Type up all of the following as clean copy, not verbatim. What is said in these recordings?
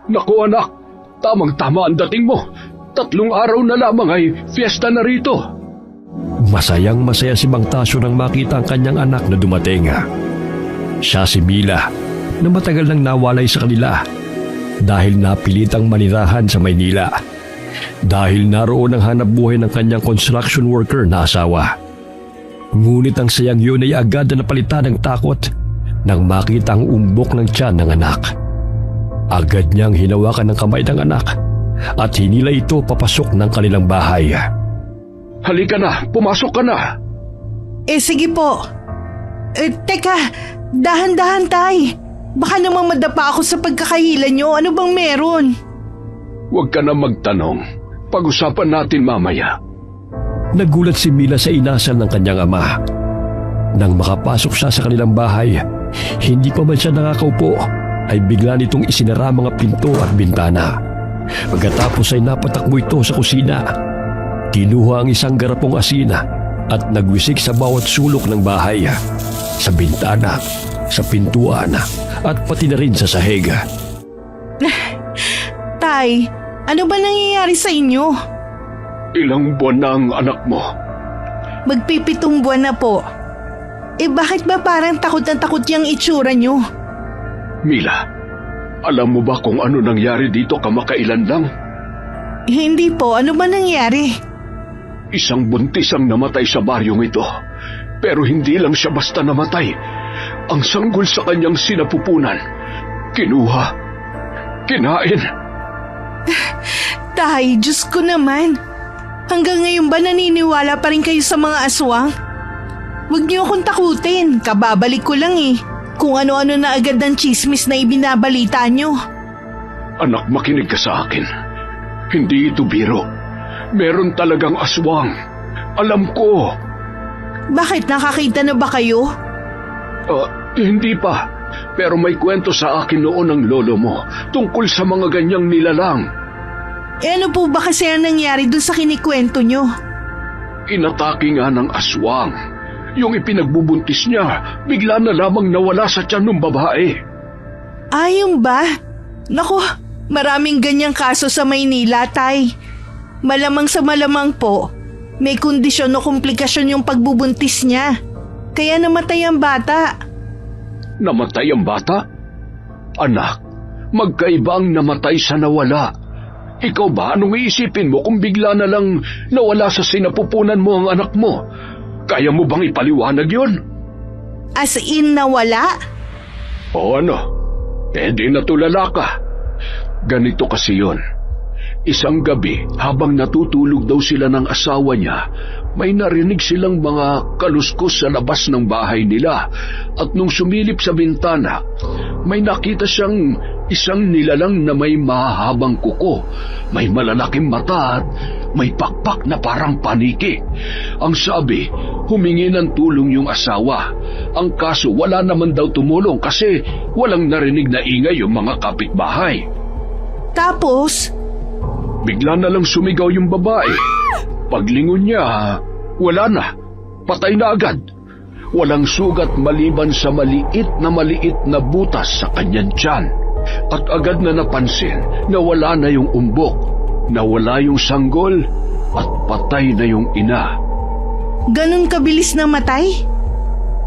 Naku anak, tamang-tama ang dating mo. 3 araw na lamang ay fiesta na rito. Masayang-masaya si Mang Tasyo nang makita ang kanyang anak na dumating. Siya si Mila na matagal nang nawalay sa kanila dahil napilitang manirahan sa Maynila. Dahil naroon ang hanap buhay ng kanyang construction worker na asawa. Ngunit ang sayang yun ay agad na napalitan ng takot nang makita ang umbok ng tiyan ng anak. Agad niyang hinawakan ng kamay ng anak at hinila ito papasok ng kanilang bahay. Halika na, pumasok ka na. Sige po. Teka, dahan-dahan tay. Baka namang madapa ako sa pagkakahila niyo. Ano bang meron? Huwag ka na magtanong. Pag-usapan natin mamaya. Nagulat si Mila sa inasal ng kanyang ama. Nang makapasok siya sa kanilang bahay, hindi pa man siya nakakaupo, ay bigla nitong isinara mga pinto at bintana. Pagkatapos ay napatakbo ito sa kusina. Kinuha ang isang garapong asin at nagwisik sa bawat sulok ng bahay, sa bintana, sa pintuan at pati na rin sa sahig. Tay, ano ba nangyayari sa inyo? Ilang buwan na ang anak mo? Magpipitong buwan na po. Bakit ba parang takot na takot yung itsura niyo? Mila, alam mo ba kung ano nangyari dito kamakailan lang? Hindi po, ano ba nangyari? Isang buntis ang namatay sa baryong ito. Pero hindi lang siya basta namatay. Ang sanggol sa kanyang sinapupunan, kinuha, kinain. Tay, Diyos ko naman. Hanggang ngayon ba naniniwala pa rin kayo sa mga aswang? Huwag niyo akong takutin, kababalik ko lang kung ano-ano na agad ng chismis na ibinabalita niyo. Anak, makinig ka sa akin. Hindi ito biro. Meron talagang aswang. Alam ko. Bakit, nakakita na ba kayo? Hindi pa. Pero may kwento sa akin noon ng lolo mo tungkol sa mga ganyang nilalang. Ano po ba kasi ang nangyari dun sa kinikwento nyo? Inatake nga ng aswang. Yung ipinagbubuntis niya, bigla na lamang nawala sa tiyan ng babae. Ayun ba? Naku, maraming ganyang kaso sa Maynila, tay. Malamang sa malamang po, may kondisyon o komplikasyon yung pagbubuntis niya. Kaya namatay ang bata. Namatay ang bata? Anak, magkaiba ang namatay sa nawala. Ikaw ba, anong iisipin mo kung bigla na lang nawala sa sinapupunan mo ang anak mo? Kaya mo bang ipaliwanag yun? As in nawala? O ano? Di natulala ka. Ganito kasi yun. Isang gabi, habang natutulog daw sila ng asawa niya, may narinig silang mga kaluskos sa labas ng bahay nila. At nung sumilip sa bintana, may nakita siyang isang nilalang na may mahahabang kuko, may malalaking mata at may pakpak na parang paniki. Ang sabi, humingi ng tulong yung asawa. Ang kaso, wala naman daw tumulong kasi walang narinig na ingay yung mga kapitbahay. Tapos? Bigla na lang sumigaw yung babae. Paglingon niya, wala na. Patay na agad. Walang sugat maliban sa maliit na butas sa kanyang tiyan. At agad na napansin na wala na yung umbok, nawala yung sanggol, at patay na yung ina. Ganun kabilis na matay?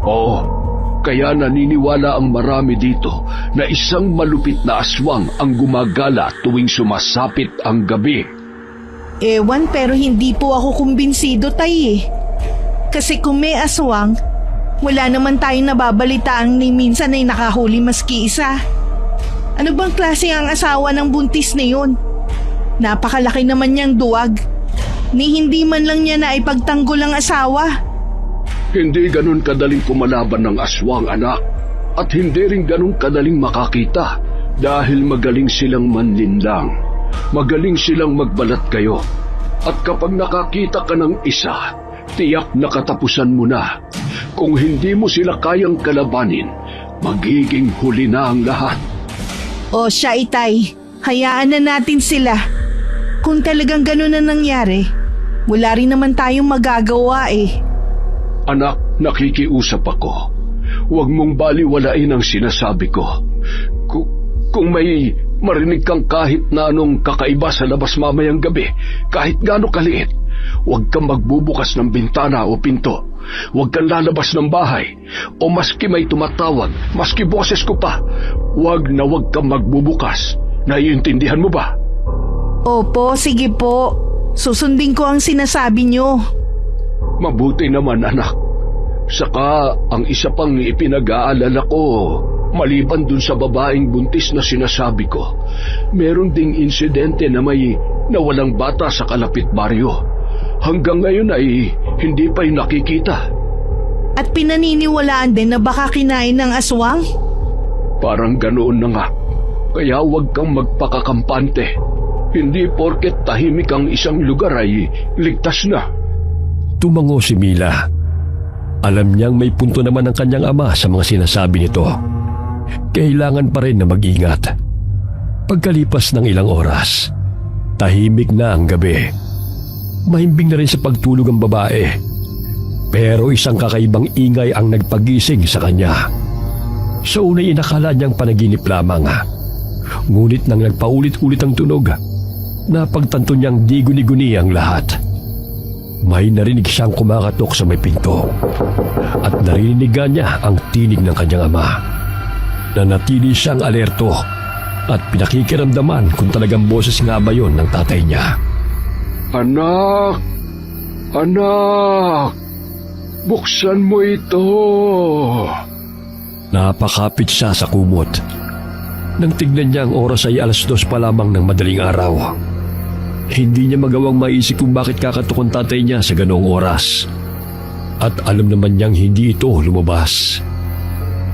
Oo. Kaya naniniwala ang marami dito na isang malupit na aswang ang gumagala tuwing sumasapit ang gabi. Ewan, pero hindi po ako kumbinsido, tay. Kasi kung may aswang, wala naman tayong nababalitaan ni minsan ay nakahuli maski isa. Ano bang klase ang asawa ng buntis na yun? Napakalaki naman niyang duwag. Ni hindi man lang niya na ipagtanggol ang asawa. Hindi ganun kadaling kumalaban ng aswang, anak. At hindi rin ganun kadaling makakita dahil magaling silang manlinlang. Magaling silang magbalat kayo. At kapag nakakita ka ng isa, tiyak na katapusan mo na. Kung hindi mo sila kayang kalabanin, magiging huli na ang lahat. O siya, itay, hayaan na natin sila. Kung talagang ganun na nangyari, wala rin naman tayong magagawa . Anak, nakikiusap ako. Huwag mong baliwalain ang sinasabi ko. Kung may marinig kang kahit na anong kakaiba sa labas mamayang gabi, kahit gaano kaliit, huwag kang magbubukas ng bintana o pinto. Huwag kang lalabas ng bahay. O maski may tumatawag, maski boses ko pa, huwag kang magbubukas. Naiintindihan mo ba? Opo, sige po. Susundin ko ang sinasabi nyo. Mabuti naman, anak. Saka ang isa pang ipinag-aalala ko, maliban dun sa babaeng buntis na sinasabi ko, meron ding insidente na may nawalang bata sa kalapit baryo. Hanggang ngayon ay hindi pa'y nakikita. At pinaniniwalaan din na baka kinain ng aswang? Parang ganoon na nga. Kaya huwag kang magpakakampante. Hindi porket tahimik ang isang lugar ay ligtas na. Tumango si Mila. Alam niyang may punto naman ang kanyang ama sa mga sinasabi nito. Kailangan pa rin na mag-ingat. Pagkalipas ng ilang oras, tahimik na ang gabi. Mahimbing na rin sa pagtulog ang babae. Pero isang kakaibang ingay ang nagpagising sa kanya. Sa unay inakala niyang panaginip lamang. Ngunit nang nagpaulit-ulit ang tunog, napagtanto niyang di guni-guni ang lahat. May narinig siyang kumakatok sa may pinto. At narinigan niya ang tinig ng kanyang ama. Nanatili siyang alerto at pinakikiramdaman kung talagang boses nga ba yun ng tatay niya. Anak! Anak! Buksan mo ito! Napakapit siya sa kumot. Nang tignan niya ang oras ay 2:00 pa lamang ng madaling araw. Hindi niya magawang maisip kung bakit kakatok ang tatay niya sa ganoong oras. At alam naman niyang hindi ito lumabas.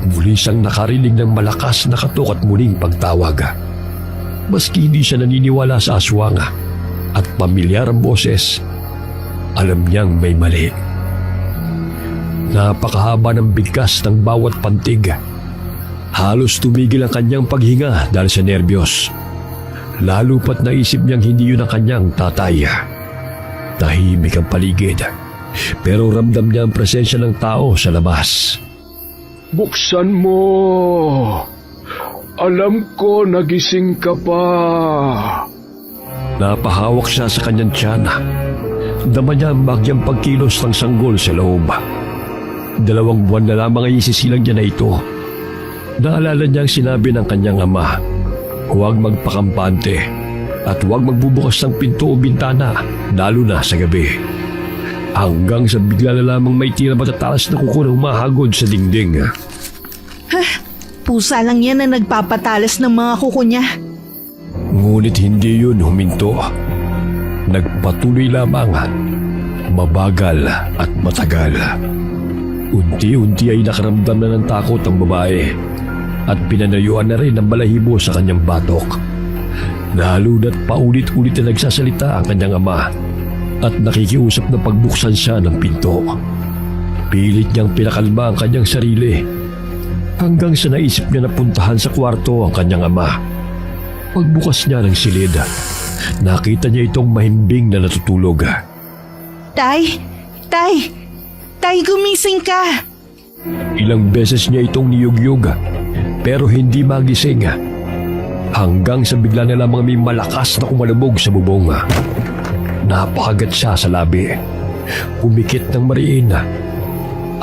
Muli siyang nakarinig ng malakas na katok at muling pagtawag. Maski hindi siya naniniwala sa aswang at pamilyar ang boses, alam niyang may mali. Napakahaba ng bigkas ng bawat pantig. Halos tumigil ang kanyang paghinga dahil sa nerbiyos. Lalo pat naisip niyang hindi yun ang kanyang tatay. Tahimik ang paligid, pero ramdam niya ang presensya ng tao sa labas. Buksan mo! Alam ko nagising ka pa! Napahawak siya sa kanyang tiyan. Dama niya ang bagyang pagkilos ng sanggol sa loob. 2 buwan na lamang ay isisilang niya na ito. Naalala niya ang sinabi ng kanyang ama, huwag magpakampante at huwag magbubukas ng pinto o bintana, lalo na sa gabi. Hanggang sa bigla na lamang may tira matatalas na kuko na humahagod sa dingding. Pusa lang yan na nagpapatalas ng mga kuko niya. Ngunit hindi yun huminto. Nagpatuloy lamang, mabagal at matagal. Unti-unti ay nakaramdam na ng takot ang babae at pinanayuan na rin ang balahibo sa kanyang batok. Lalo na't paulit-ulit na nagsasalita ang kanyang ama at nakikiusap na pagbuksan siya ng pinto. Pilit niyang pinakalma ang kanyang sarili hanggang sa naisip niya na puntahan sa kwarto ang kanyang ama. Pagbukas niya ng silid, nakita niya itong mahimbing na natutulog. Tay! Tay! Tay, gumising ka! Ilang beses niya itong niyugyug pero hindi magising. Hanggang sa bigla na lamang may malakas na kumalubog sa bubong. Napakagat siya sa labi. Pumikit ng mariin.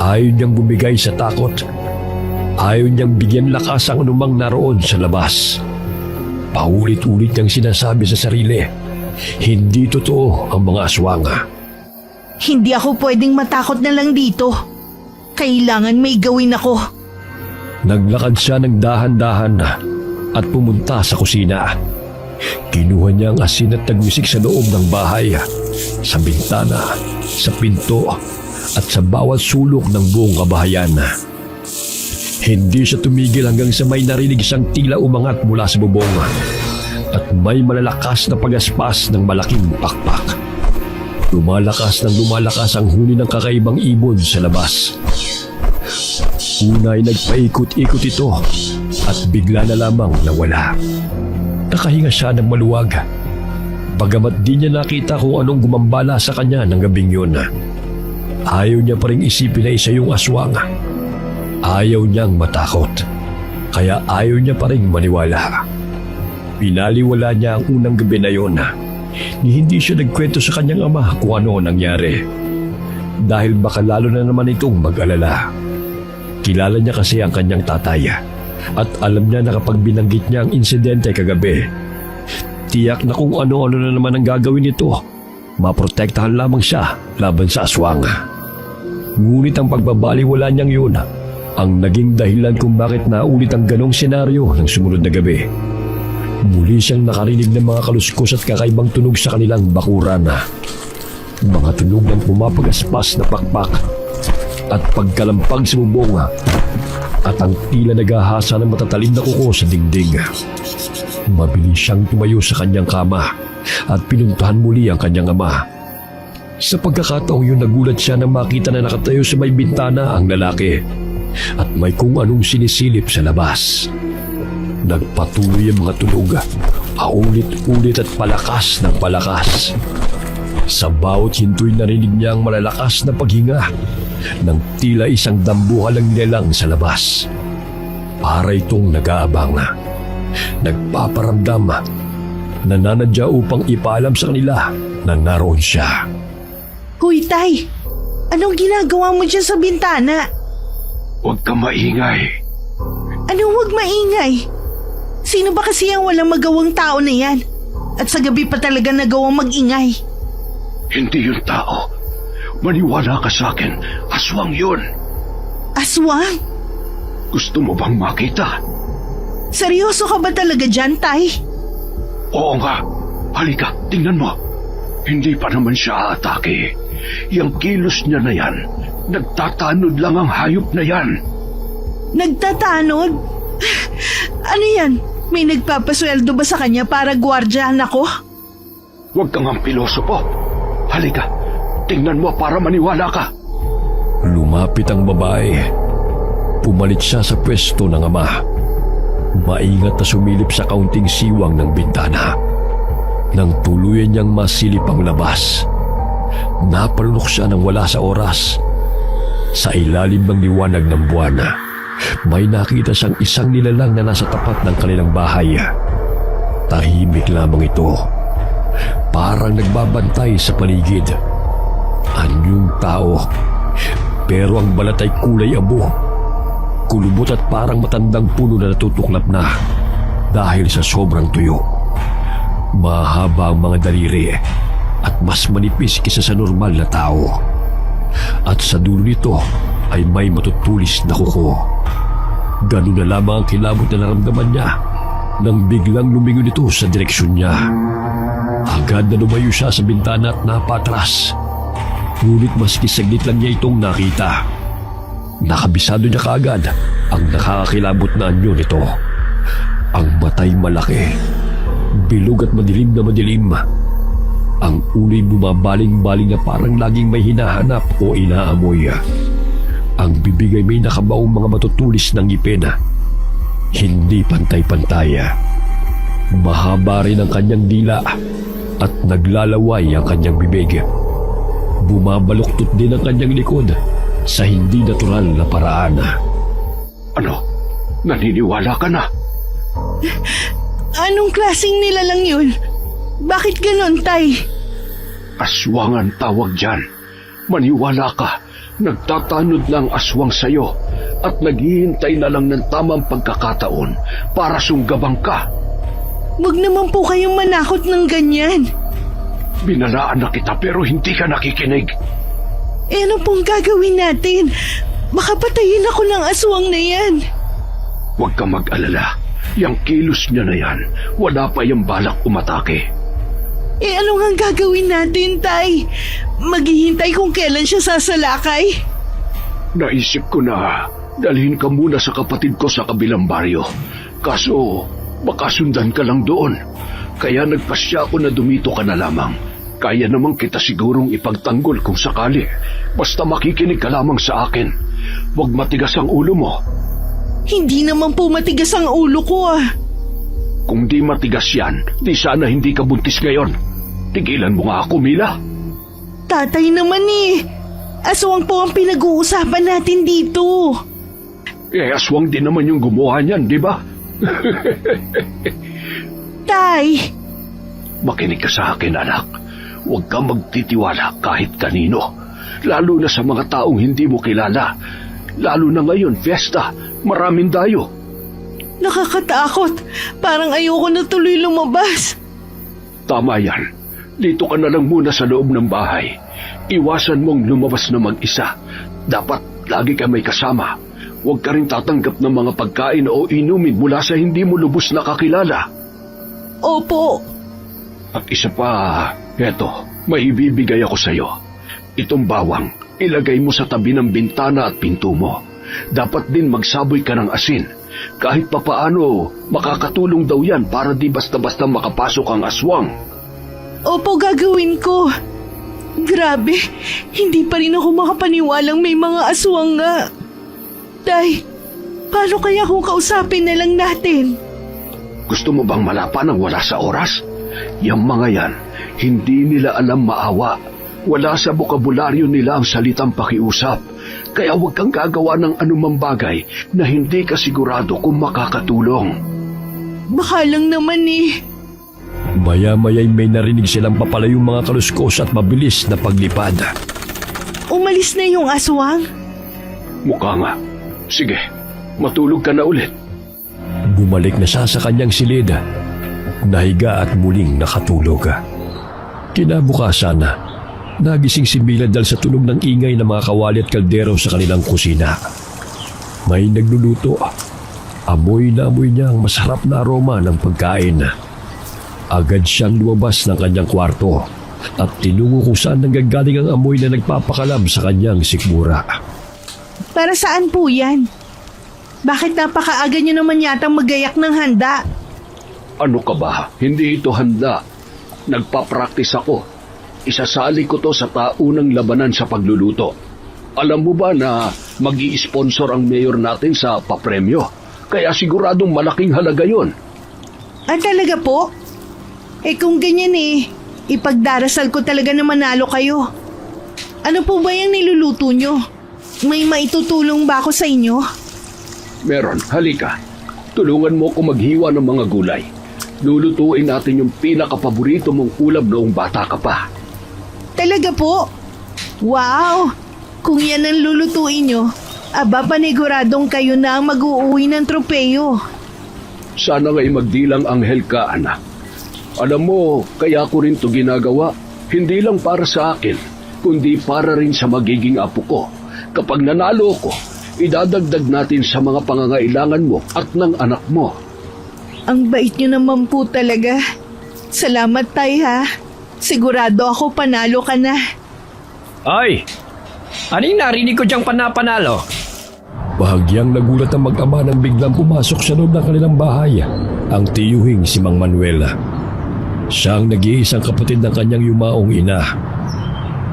Ayaw niyang bumigay sa takot. Ayaw niyang bigyan lakas ang anumang naroon sa labas. Paulit-ulit niyang sinasabi sa sarili, hindi totoo ang mga aswang. Hindi ako pwedeng matakot na lang dito. Kailangan may gawin ako. Naglakad siya ng dahan-dahan at pumunta sa kusina. Kinuha niya ang asin at tagwisik sa loob ng bahay, sa bintana, sa pinto, at sa bawat sulok ng buong kabahayan. Hindi siya tumigil hanggang sa may narinig siyang tila umangat mula sa bubong at may malalakas na pagaspas ng malaking pakpak. Lumalakas ang huni ng kakaibang ibon sa labas. Una ay nagpaikot-ikot ito at bigla na lamang nawala. Nakahinga siya ng maluwag. Bagamat di niya nakita kung anong gumambala sa kanya ng gabing yun. Ayaw niya pa rin isipin na isa yung aswang. Ayaw niyang matakot. Kaya ayaw niya pa rin maniwala. Pinaliwala niya ang unang gabi na yon. Hindi siya nagkwento sa kanyang ama kung ano nangyari. Dahil baka lalo na naman itong mag-alala. Kilala niya kasi ang kanyang tatay at alam niya na kapag binanggit niya ang insidente kagabi, tiyak na kung ano-ano na naman ang gagawin nito, maprotektahan lamang siya laban sa aswang. Ngunit ang pagbabaliwala niyang yun ang naging dahilan kung bakit naulit ang ganong senaryo ng sumunod na gabi. Muli siyang nakarinig ng mga kaluskos at kakaibang tunog sa kanilang bakuran. Mga tunog ng pumapagaspas na pakpak at pagkalampag sa bubong at ang tila naghahasa ng matatalim na kuko sa dingding. Mabilis siyang tumayo sa kanyang kama at pinuntahan muli ang kanyang ama. Sa pagkakataong yun, nagulat siya nang makita na nakatayo sa may bintana ang lalaki at may kung anong sinisilip sa labas. Nagpatuloy ang mga tunog, paulit-ulit at palakas ng palakas. Sa bawat hinto'y narinig niya ang malalakas na paghinga ng tila isang dambuhalang nilalang sa labas. Para itong nag-aabang, nagpaparamdam, nananadya upang ipaalam sa kanila na naroon siya. Hoy, Tay! Anong ginagawa mo dyan sa bintana? Huwag ka maingay. Anong huwag maingay? Sino ba kasi ang walang magawang tao na yan? At sa gabi pa talaga nagawang mag-ingay? Hindi yun tao. Maniwala ka sa akin, aswang yun. Aswang? Gusto mo bang makita? Seryoso ka ba talaga dyan, Tay? Oo nga. Halika, tingnan mo. Hindi pa naman siya aatake. Yang kilos niya na yan, nagtatanod lang ang hayop na yan. Nagtatanod? Ano yan? May nagpapasweldo ba sa kanya para gwardiyahan ako? Huwag kang ang pilosopo. Halika, tingnan mo para maniwala ka. Lumapit ang babae. Pumalit siya sa pwesto ng ama. Maingat na sumilip sa kaunting siwang ng bintana. Nang tuluyan niyang masilip ang labas, napalunok siya nang wala sa oras. Sa ilalim ng liwanag ng buwan, may nakita siyang isang nilalang na nasa tapat ng kanilang bahay. Tahimik lamang ito. Parang nagbabantay sa paligid. Anyong tao, pero ang balat ay kulay abo. Kulubot at parang matandang puno na natutuklap na dahil sa sobrang tuyo. Mahaba ang mga daliri at mas manipis kaysa sa normal na tao. At sa dulo nito ay may matutulis na kuko. Ganun na lamang ang kilabot na naramdaman niya nang biglang lumingon ito sa direksyon niya. Agad na lumayo siya sa bintana at napatras. Ngunit maski saglit lang niya itong nakita. Nakabisado niya kaagad ang nakakakilabot na anyo nito. Ang matay malaki, bilog at madilim na madilim. Ang uloy bumabaling-baling na parang laging may hinahanap o inaamoy. Ang bibig ay may nakabaong mga matutulis ng ngipin. Hindi pantay-pantay. Mahaba rin ang kanyang dila at naglalaway ang kanyang bibig. Bumabaluktot din ang kanyang likod sa hindi natural na paraan. Ano? Naniniwala ka na? Anong klaseng nilalang yun? Bakit ganon, Tay? Aswang ang tawag dyan. Maniwala ka, nagtatanod lang aswang sa'yo at naghihintay na lang ng tamang pagkakataon para sunggabang ka. Huwag naman po kayong manakot ng ganyan. Binalaan na kita pero hindi ka nakikinig. Eh ano pong gagawin natin? Baka patayin ako ng aswang na yan. Huwag ka mag-alala. Yang kilos niya na yan, wala pa yung balak umatake. Eh ano nga gagawin natin, Tay? Maghihintay kung kailan siya sasalakay? Naisip ko na dalhin ka muna sa kapatid ko sa kabilang baryo. Kaso baka sundan ka lang doon. Kaya nagpasya ako na dumito ka na lamang. Kaya naman kita sigurong ipagtanggol kung sakali. Basta makikinig ka lamang sa akin. Huwag matigas ang ulo mo. Hindi naman po matigas ang ulo ko Kung di matigas yan, di sana hindi ka buntis ngayon. Tigilan mo nga ako, Mila. Tatay naman Aswang po ang pinag-uusapan natin dito. Aswang din naman yung gumawa niyan, di ba? Tay! Makinig ka sa akin, anak. Huwag kang magtitiwala kahit kanino. Lalo na sa mga taong hindi mo kilala. Lalo na ngayon, fiesta. Maraming dayo. Nakakatakot. Parang ayoko na tuloy lumabas. Tama yan. Dito ka na lang muna sa loob ng bahay. Iwasan mong lumabas na mag-isa. Dapat lagi ka may kasama. Huwag ka rin tatanggap ng mga pagkain o inumin mula sa hindi mo lubos na kakilala. Opo. At isa pa, eto, may ibibigay ako sa'yo. Itong bawang, ilagay mo sa tabi ng bintana at pinto mo. Dapat din magsaboy ka ng asin. Kahit papaano, makakatulong daw yan para di basta-basta makapasok ang aswang. Opo, gagawin ko. Grabe, hindi pa rin ako makapaniwalang may mga aswang nga. Tay, paano kaya kung kausapin na lang natin? Gusto mo bang malapan ng wala sa oras? Yang mga yan, hindi nila alam maawa. Wala sa bokabularyo nila ang salitang pakiusap. Kaya huwag kang gagawa ng anumang bagay na hindi ka sigurado kung makakatulong. Baka lang naman eh. Maya-maya'y may narinig silang papalayong mga kaluskos at mabilis na paglipad. Umalis na yung aswang? Mukha nga. Sige, matulog ka na ulit. Bumalik na siya sa kanyang silid. Nahiga at muling nakatulog. Kinabukasan, nagising si Mila dahil sa tunog ng ingay ng mga kawali at kaldero sa kanilang kusina. May nagluluto. Amoy na amoy niya ang masarap na aroma ng pagkain. Agad siyang lumabas ng kanyang kwarto at tinungo kung saan nanggagaling ang amoy na nagpapakalab sa kanyang sikmura. Para saan po yan? Bakit napakaaga niyo naman yatang magayak ng handa? Ano ka ba? Hindi ito handa. Nagpa-practice ako. Isasali ko to sa taunang labanan sa pagluluto. Alam mo ba na mag-i-sponsor ang mayor natin sa papremyo? Kaya siguradong malaking halaga yon. Ah, talaga po? Kung ganyan ipagdarasal ko talaga na manalo kayo. Ano po ba yung niluluto nyo? May maitutulong ba ako sa inyo? Meron, halika. Tulungan mo ko maghiwa ng mga gulay. Lulutuin natin yung pinakapaborito mong ulam noong bata ka pa. Talaga po? Wow! Kung yan ang lulutuin nyo, paniguradong kayo na ang mag-uuwi ng tropeyo. Sana nga'y magdilang anghel ka, anak. Alam mo, kaya ko rin to ginagawa. Hindi lang para sa akin, kundi para rin sa magiging apo ko. Kapag nanalo ko, idadagdag natin sa mga pangangailangan mo at ng anak mo. Ang bait nyo naman po talaga. Salamat, Tay, ha? Sigurado ako panalo ka na. Ay! Anong narinig ko diyang panapanalo? Bahagyang nagulat ang mag-ama nang biglang pumasok sa loob ng kanilang bahay. Ang tiyuhing si Mang Manuel. Siya ang nag-iisang kapatid ng kanyang yumaong ina.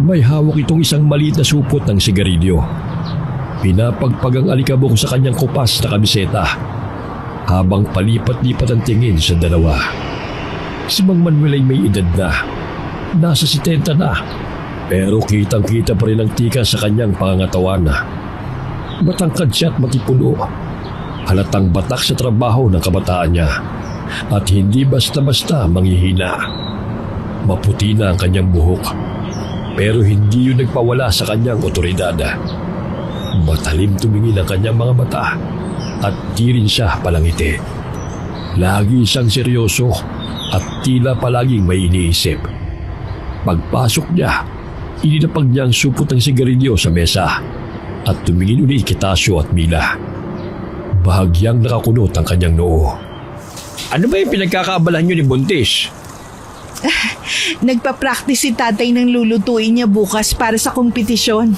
May hawak itong isang maliit na supot ng sigarilyo. Pinapagpag ang alikabok sa kanyang kupas na kamiseta habang palipat-lipat ang tingin sa dalawa. Si Mang Manuel ay may edad na. Nasa 70 na. Pero kitang-kita pa rin ang tika sa kanyang pangangatawan. Matangkad siya at matipuno. Halatang batak sa trabaho ng kabataan niya. At hindi basta-basta manghihina. Maputi na ang kanyang buhok. Pero hindi yun nagpawala sa kanyang otoridad. Matalim tumingin ang kanyang mga mata at di rin siya palangiti. Lagi siyang seryoso at tila palaging may iniisip. Pagpasok niya, ininapag niya ang supot ng sigarilyo sa mesa at tumingin ulit kay Tasyo at Mila. Bahagyang nakakunot ang kanyang noo. Ano ba yung pinagkakaabalahan niyo ni Buntis? Nagpa-practice si tatay ng lulutuin niya bukas para sa kompetisyon.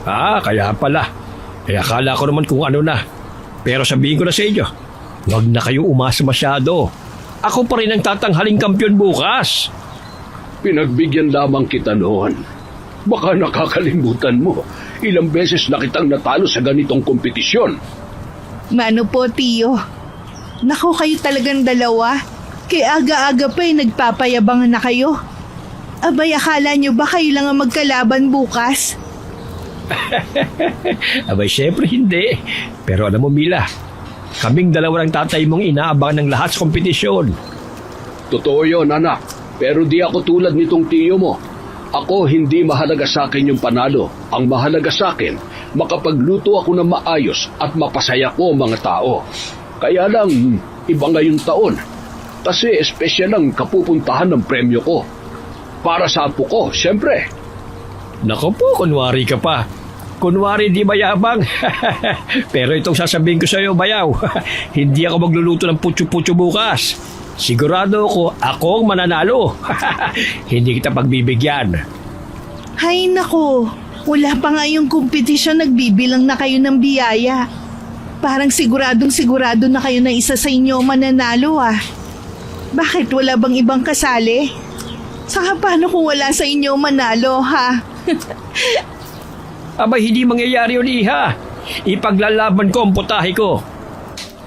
Kaya pala. Akala ko naman kung ano na. Pero sabihin ko na sa inyo, huwag na kayo umasa masyado. Ako pa rin ang tatanghaling kampiyon bukas. Pinagbigyan lamang kita noon. Baka nakakalimutan mo. Ilang beses na kitang natalo sa ganitong kompetisyon. Mano po, Tiyo? Naku, kayo talagang dalawa. Kaya aga-aga pa nagpapayabangan na kayo. Abay, akala nyo ba kayo lang ang magkalaban bukas? Abay, syempre hindi. Pero alam mo, Mila, kaming dalawa ng tatay mong inaabangan ng lahat sa kompetisyon. Totoo yun, anak. Pero di ako tulad nitong tiyo mo. Ako, hindi mahalaga sa akin yung panalo. Ang mahalaga sa akin, makapagluto ako ng maayos at mapasaya ko ang mga tao. Kaya lang, iba ngayong taon. Kasi espesyal ang kapupuntahan ng premyo ko. Para sa apo ko, syempre. Nako po, kunwari ka pa. Kunwari di mayabang. Pero itong sasabihin ko sa iyo, Bayaw, hindi ako magluluto ng putyo-putyo bukas. Sigurado ako ang mananalo. Hindi kita pagbibigyan. Hay nako, wala pa nga yung kompetisyon, nagbibilang na kayo ng biyaya. Parang sigurado na kayo na isa sa inyo mananalo ah. Bakit wala bang ibang kasali? Saka paano kung wala sa inyo manalo ha? Abay, hindi mangyayari yun, Iha. Ipaglalaban ko ang putahe ko.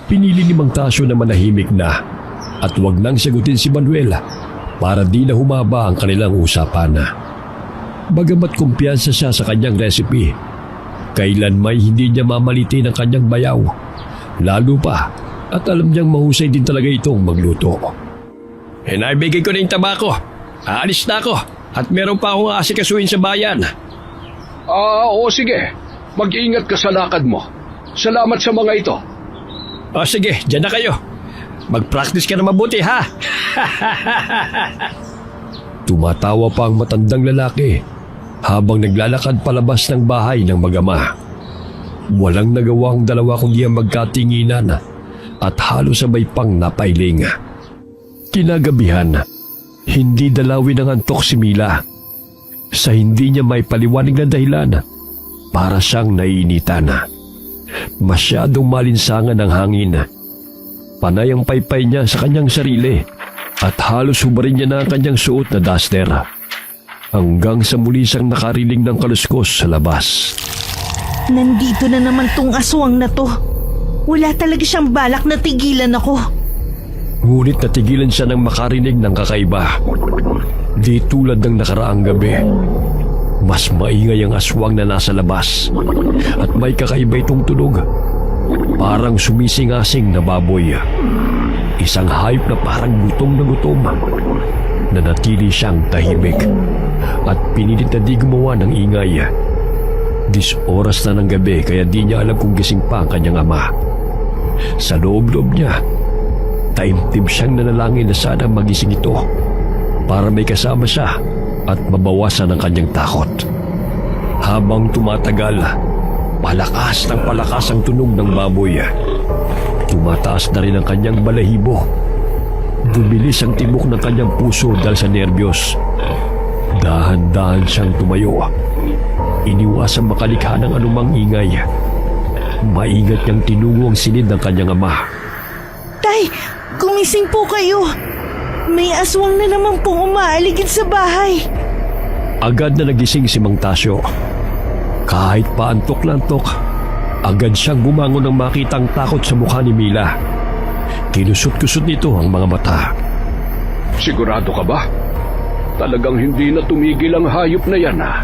Pinili ni Mang Tasyo na manahimik na at wag nang sagutin si Manuel para di na humaba ang kanilang usapan. Bagamat kumpiyansa siya sa kanyang recipe, kailan may hindi niya mamalitin ang kanyang bayaw. Lalo pa at alam niyang mahusay din talaga itong magluto. Naibigay ko na yung tabako. Aalis na ako at meron pa akong asikasuhin sa bayan. Oo, sige. Mag-iingat ka sa lakad mo. Salamat sa mga ito. O sige, dyan na kayo. Mag-practice ka na mabuti, ha? Tumatawa pa ang matandang lalaki habang naglalakad palabas ng bahay ng mag-ama. Walang nagawa ang dalawa kundi ang magkatinginan at halos sabay pang napailing. Kinagabihan, hindi dalawin ng antok si Mila. Sa hindi niya may paliwanag na dahilan, para siyang naiinitan. Masyadong malinsangan ang hangin. Panay ang paypay niya sa kanyang sarili at halos hubarin niya na ang kanyang suot na duster. Hanggang sa muli siyang nakariling ng kaluskos sa labas. Nandito na naman tong aswang na to. Wala talaga siyang balak na tigilan ako. Ngunit natigilan siya ng makarinig ng kakaiba. Di tulad ng nakaraang gabi. Mas maingay ang aswang na nasa labas at may kakaiba itong tunog. Parang sumisingasing na baboy. Isang hayop na parang gutom na gutom. Nanatili siyang tahimik at pinilit na di gumawa ng ingay. 10 oras na ng gabi kaya di niya alam kung gising pa ang kanyang ama. Sa loob-loob niya, taimtim siyang nanalangin na sana magising ito para may kasama siya at mabawasan ang kanyang takot. Habang tumatagal, palakas ang tunog ng baboy. Tumataas na rin ang kanyang balahibo. Bumilis ang tibok ng kanyang puso dahil sa nerbiyos. Dahan-dahan siyang tumayo. Iniwasang makalikha ng anumang ingay. Maingat niyang tinungo ang silid ng kanyang ama. Tay, gumising po kayo. May aswang na naman pong umaaligid sa bahay. Agad na nagising si Mang Tasyo. Kahit pa antok na antok, agad siyang bumangon nang makita ang takot sa mukha ni Mila. Kinusot-kusot nito ang mga mata. Sigurado ka ba? Talagang hindi na tumigil ang hayop na yan, ha?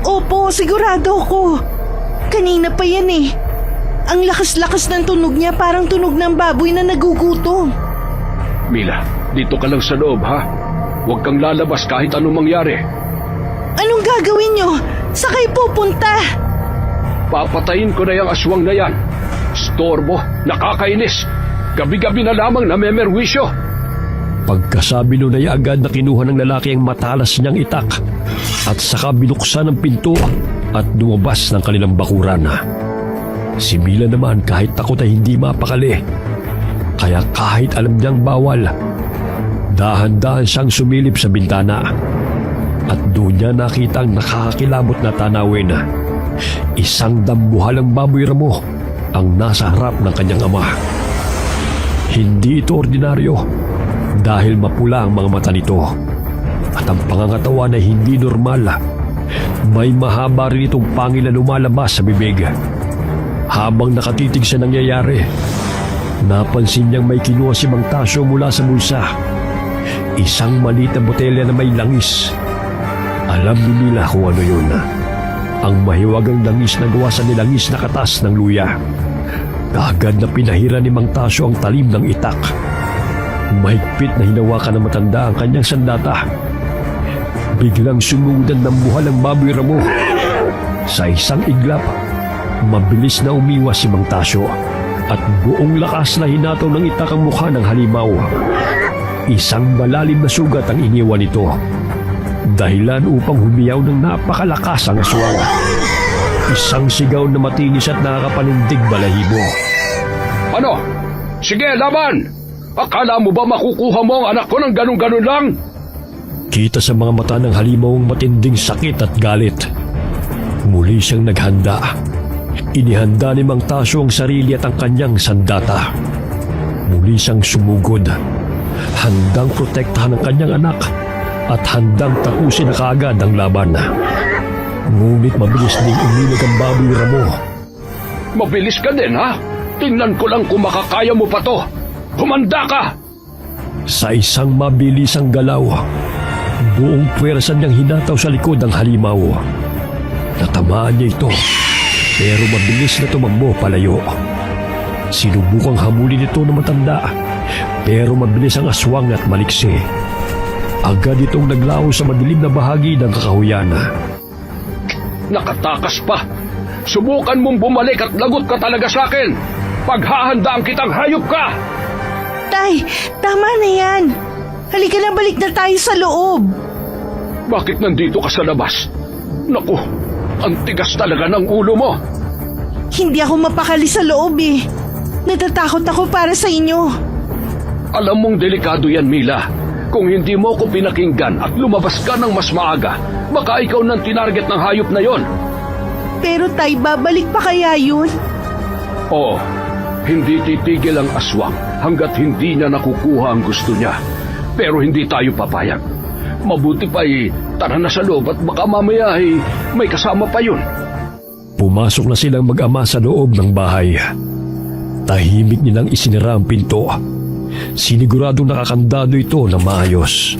Opo, sigurado ko. Kanina pa yan eh. Ang lakas-lakas ng tunog niya, parang tunog ng baboy na nagugutom. Mila, dito ka lang sa loob, ha? Huwag kang lalabas kahit anong mangyari. Anong gagawin niyo? Sa kayo pupunta? Papatayin ko na yung aswang na yan. Storbo, nakakainis. Gabi-gabi na lamang namemerwisyo. Pagkasabi nun ay agad na kinuha ng lalaki ang matalas niyang itak at saka binuksan ang pinto at lumabas ng kanilang bakuran. Si Mila naman kahit takot ay hindi mapakali. Kaya kahit alam niyang bawal, dahan-dahan siyang sumilip sa bintana. At doon niya nakita ang nakakakilabot na tanawin. Isang dambuhalang baboy ramo ang nasa harap ng kanyang ama. Hindi ito ordinaryo dahil mapula ang mga mata nito at ang pangangatawan ay hindi normal. May mahaba rin itong pangil na lumalabas sa bibig. Habang nakatitig sa nangyayari, napansin niyang may kinuha si Mang Tasyo mula sa bulsa. Isang maliit na botelya na may langis. Alam ni Mila kung ano yun. ang mahiwagang langis na gawa sa nilangis na katas ng luya. Kaagad na pinahira ni Mang Tasyo ang talim ng itak. Mahigpit na hinawakan ng matanda ang kanyang sandata. Biglang sumudan ng buhal ang baboy ramo. Sa isang iglap, mabilis na umiwas si Mang Tasyo at buong lakas na hinataw ng itak ang mukha ng halimaw. Isang malalim na sugat ang iniwan nito. Dahilan upang humiyaw ng napakalakas ang aswang. Isang sigaw na matinis at nakakapanindig balahibo. Ano? Sige, laban! Akala mo ba makukuha mo ang anak ko ng ganun-ganun lang? Kita sa mga mata ng halimaw ang matinding sakit at galit. Muli siyang naghanda. Inihanda ni Mang Tasyo ang sarili at ang kanyang sandata. Muli siyang sumugod. Handang protektahan ang kanyang anak at handang tapusin na kaagad ang laban. Ngunit mabilis ding umilag ang baboy ramo. Mabilis ka din, ha? Tingnan ko lang kung makakaya mo pa to. Humanda ka! Sa isang mabilisang galaw, buong puwersa niyang hinataw sa likod ang halimaw. Natamaan niya ito, pero mabilis na tumakbo palayo. Sinubukang hamulin ito ng matanda, pero mabilis ang aswang at maliksi. Agad itong naglaho sa madilim na bahagi ng kakahuyan. Nakatakas pa! Subukan mong bumalik at lagot ka talaga sa akin! Paghahandaan kitang hayop ka! Tay, tama na yan. Halika na, balik na tayo sa loob. Bakit nandito ka sa labas? Naku, ang tigas talaga ng ulo mo! Hindi ako mapakali sa loob eh. Natatakot ako para sa inyo. Alam mong delikado yan, Mila. Kung hindi mo ko pinakinggan at lumabas ka ng mas maaga, baka ikaw nang tinarget ng hayop na yon. Pero tay, babalik pa kaya yun? Oo, hindi titigil ang aswang hanggat hindi niya nakukuha ang gusto niya. Pero hindi tayo papayag. Mabuti pa tara na sa loob at baka mamaya may kasama pa yun. Pumasok na silang mag-ama sa loob ng bahay. Tahimik nilang isinara ang pinto. Siniguradong nakakandado ito na maayos.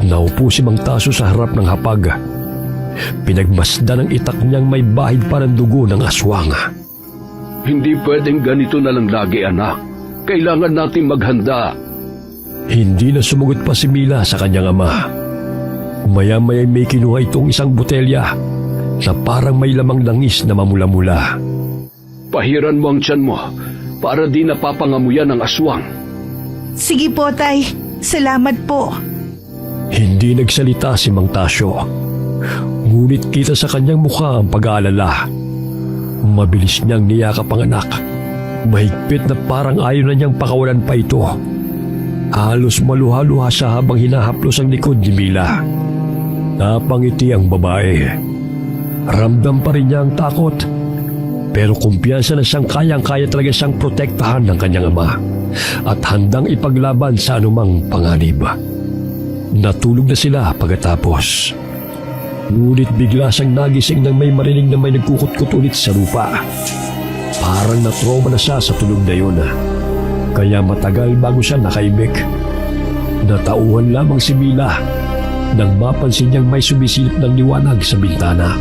Naupo si Mang Tasyo sa harap ng hapag. Pinagmasdan ng itak niyang may bahid pa ng dugo ng aswang. Hindi pwedeng ganito na lang lagi, anak. Kailangan natin maghanda. Hindi na sumagot pa si Mila sa kanyang ama. Maya-maya may kinuha itong isang botelya na parang may lamang langis na mamula-mula. Pahiran mo ang tiyan mo para di napapangamuyan ng aswang. Sige po, tay. Salamat po. Hindi nagsalita si Mang Tasyo. Ngunit kita sa kanyang mukha ang pag-aalala. Mabilis niyang niyakap ang anak. Mahigpit na parang ayaw na niyang pakawalan pa ito. Halos maluha-luha siya habang hinahaplos ang likod ni Mila. Napangiti ang babae. Ramdam pa rin niya ang takot. Pero kumpiyansa na siyang kayang-kaya talaga siyang protektahan ng kanyang ama at handang ipaglaban sa anumang panganib. Natulog na sila pagkatapos. Ngunit bigla siyang nagising nang may marinig na may nagkukut-kut ulit sa lupa. Parang natroma na siya sa tulog na yun. Kaya matagal bago siya nakaibig. Natauhan lamang si Mila nang mapansin niyang may sumisilip ng liwanag sa bintana.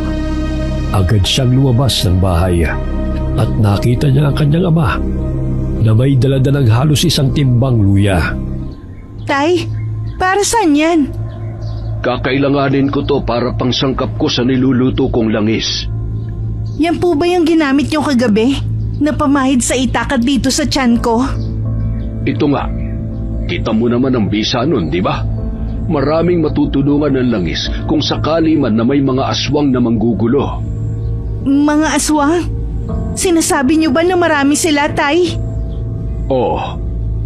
Agad siyang lumabas ng bahay at nakita niya ang kanyang ama na may daladalang halos isang timbang luya. Tay, para saan yan? Kakailanganin ko to para pangsangkap ko sa niluluto kong langis. Yan po ba yung ginamit niyo kagabi? Napamahid sa itak at dito sa tiyan ko? Ito nga, kita mo naman ang bisa nun, di ba? Maraming matutulungan ng langis kung sakali man na may mga aswang na manggugulo. Mga aswang? Sinasabi niyo ba na marami sila, tay? Oo,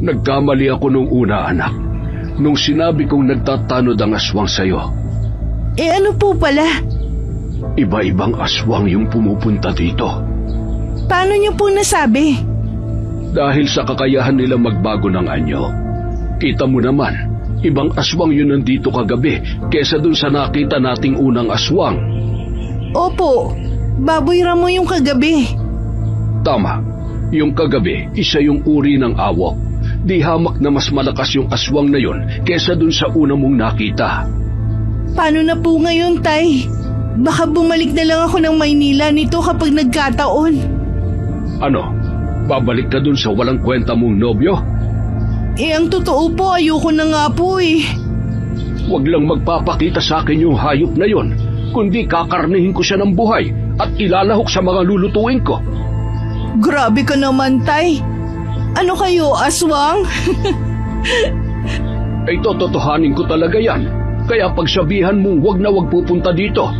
nagkamali ako nung una, anak. Nung sinabi kong nagtatanod ang aswang sa'yo. Ano po pala? Iba-ibang aswang yung pumupunta dito. Paano niyo po nasabi? Dahil sa kakayahan nila magbago ng anyo. Kita mo naman, ibang aswang yun nandito kagabi kesa dun sa nakita nating unang aswang. Opo, baboy ramo yung kagabi. Tama, yung kagabi, isa yung uri ng awok. Di hamak na mas malakas yung aswang na yun kesa dun sa una mong nakita. Paano na po ngayon, tay? Baka bumalik na lang ako ng Maynila nito kapag nagkataon. Ano? Babalik ka dun sa walang kwenta mong nobyo? Ang totoo po, ayoko na nga po eh. Huwag lang magpapakita sa akin yung hayop na yon, kundi kakarnihin ko siya ng buhay at ilalahok sa mga lulutuin ko. Grabe ka naman, Tay. Ano kayo, aswang? Ay totohanin ko talaga yan. Kaya pagsabihan mong wag na wag pupunta dito.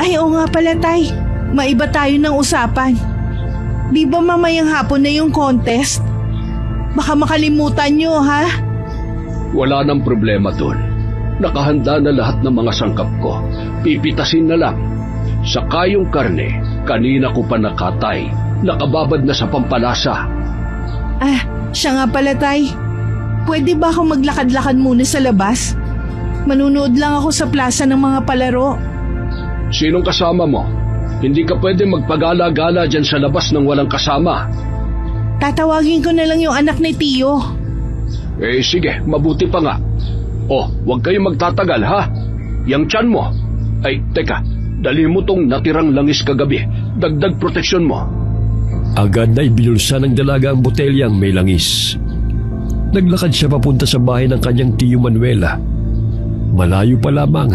Ay, oo nga pala, Tay. Maiba tayo ng usapan. Di ba mamayang hapon na yung contest? Baka makalimutan nyo, ha? Wala nang problema dun. Nakahanda na lahat ng mga sangkap ko. Pipitasin na lang. Saka yung karne, kanina ko pa nakatay. Nakababad na sa pampalasa. Ah, siya nga pala, Tay. Pwede ba ako maglakad-lakad muna sa labas? Manunood lang ako sa plaza ng mga palaro. Sinong kasama mo? Hindi ka pwede magpagala-gala dyan sa labas ng walang kasama. Tatawagin ko na lang yung anak ni Tio. Eh sige, mabuti pa nga. Oh, huwag kayong magtatagal ha. Yang tiyan mo. Ay, teka, dali mo tong natirang langis kagabi. Dagdag proteksyon mo. Agad na ibinulsa ng dalaga ang botelyang may langis. Naglakad siya papunta sa bahay ng kanyang Tio Manuela. Malayo pa lamang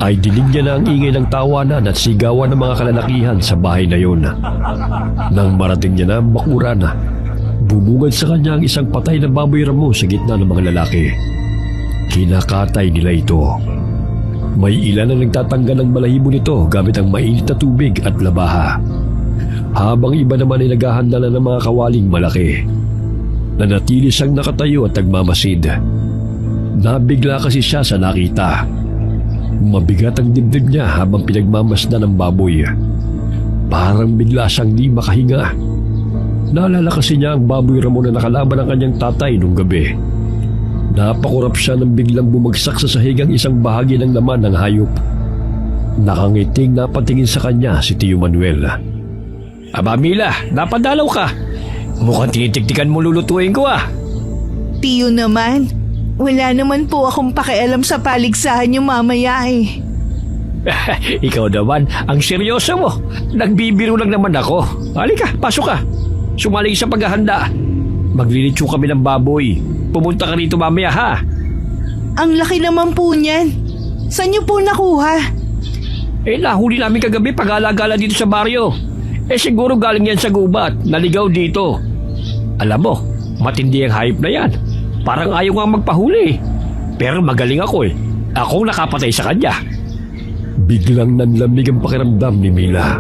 ay dinig niya na ang ingay ng tawanan at sigawan ng mga kalalakihan sa bahay na yun. Nang marating niya na ang bakuran, bumungad sa kanya ang isang patay na baboy ramo sa gitna ng mga lalaki. Kinakatay nila ito. May ilan ang nagtatanggal ng balahibo nito gamit ang mainit na tubig at labaha. Habang iba naman ay naghahanda na ng mga kawaling malaki. Nanatili siyang nakatayo at nagmamasid. Nabigla kasi siya sa nakita. Mabigat ang dibdib niya habang pinagmamasdan ng baboy. Parang bigla siyang di makahinga. Naalala kasi niya ang baboy ramo na nakalaban ng kanyang tatay nung gabi. Napakurap siya nang biglang bumagsak sa sahigang isang bahagi ng laman ng hayop. Nakangiting napatingin sa kanya si Tio Manuel. Aba Mila, napadalaw ka. Mukhang tinitiktikan mo lulutuin ko ah. Tio naman, wala naman po akong pakialam sa paligsahan niyo mamaya eh. Ikaw naman, ang seryoso mo. Nagbibiro lang naman ako. Halika, pasok ka. Sumali sa paghahanda. Maglilitsyo kami ng baboy. Pumunta ka rito mamaya ha. Ang laki naman po niyan. Saan niyo po nakuha? Eh nahuli namin kagabi pag-alagala dito sa baryo. Eh siguro galing yan sa gubat. Naligaw dito. Alam mo, matindi ang hayop na yan. Parang ayaw nga magpahuli. Pero magaling ako eh. Akong nakapatay sa kanya. Biglang nanlamig ang pakiramdam ni Mila.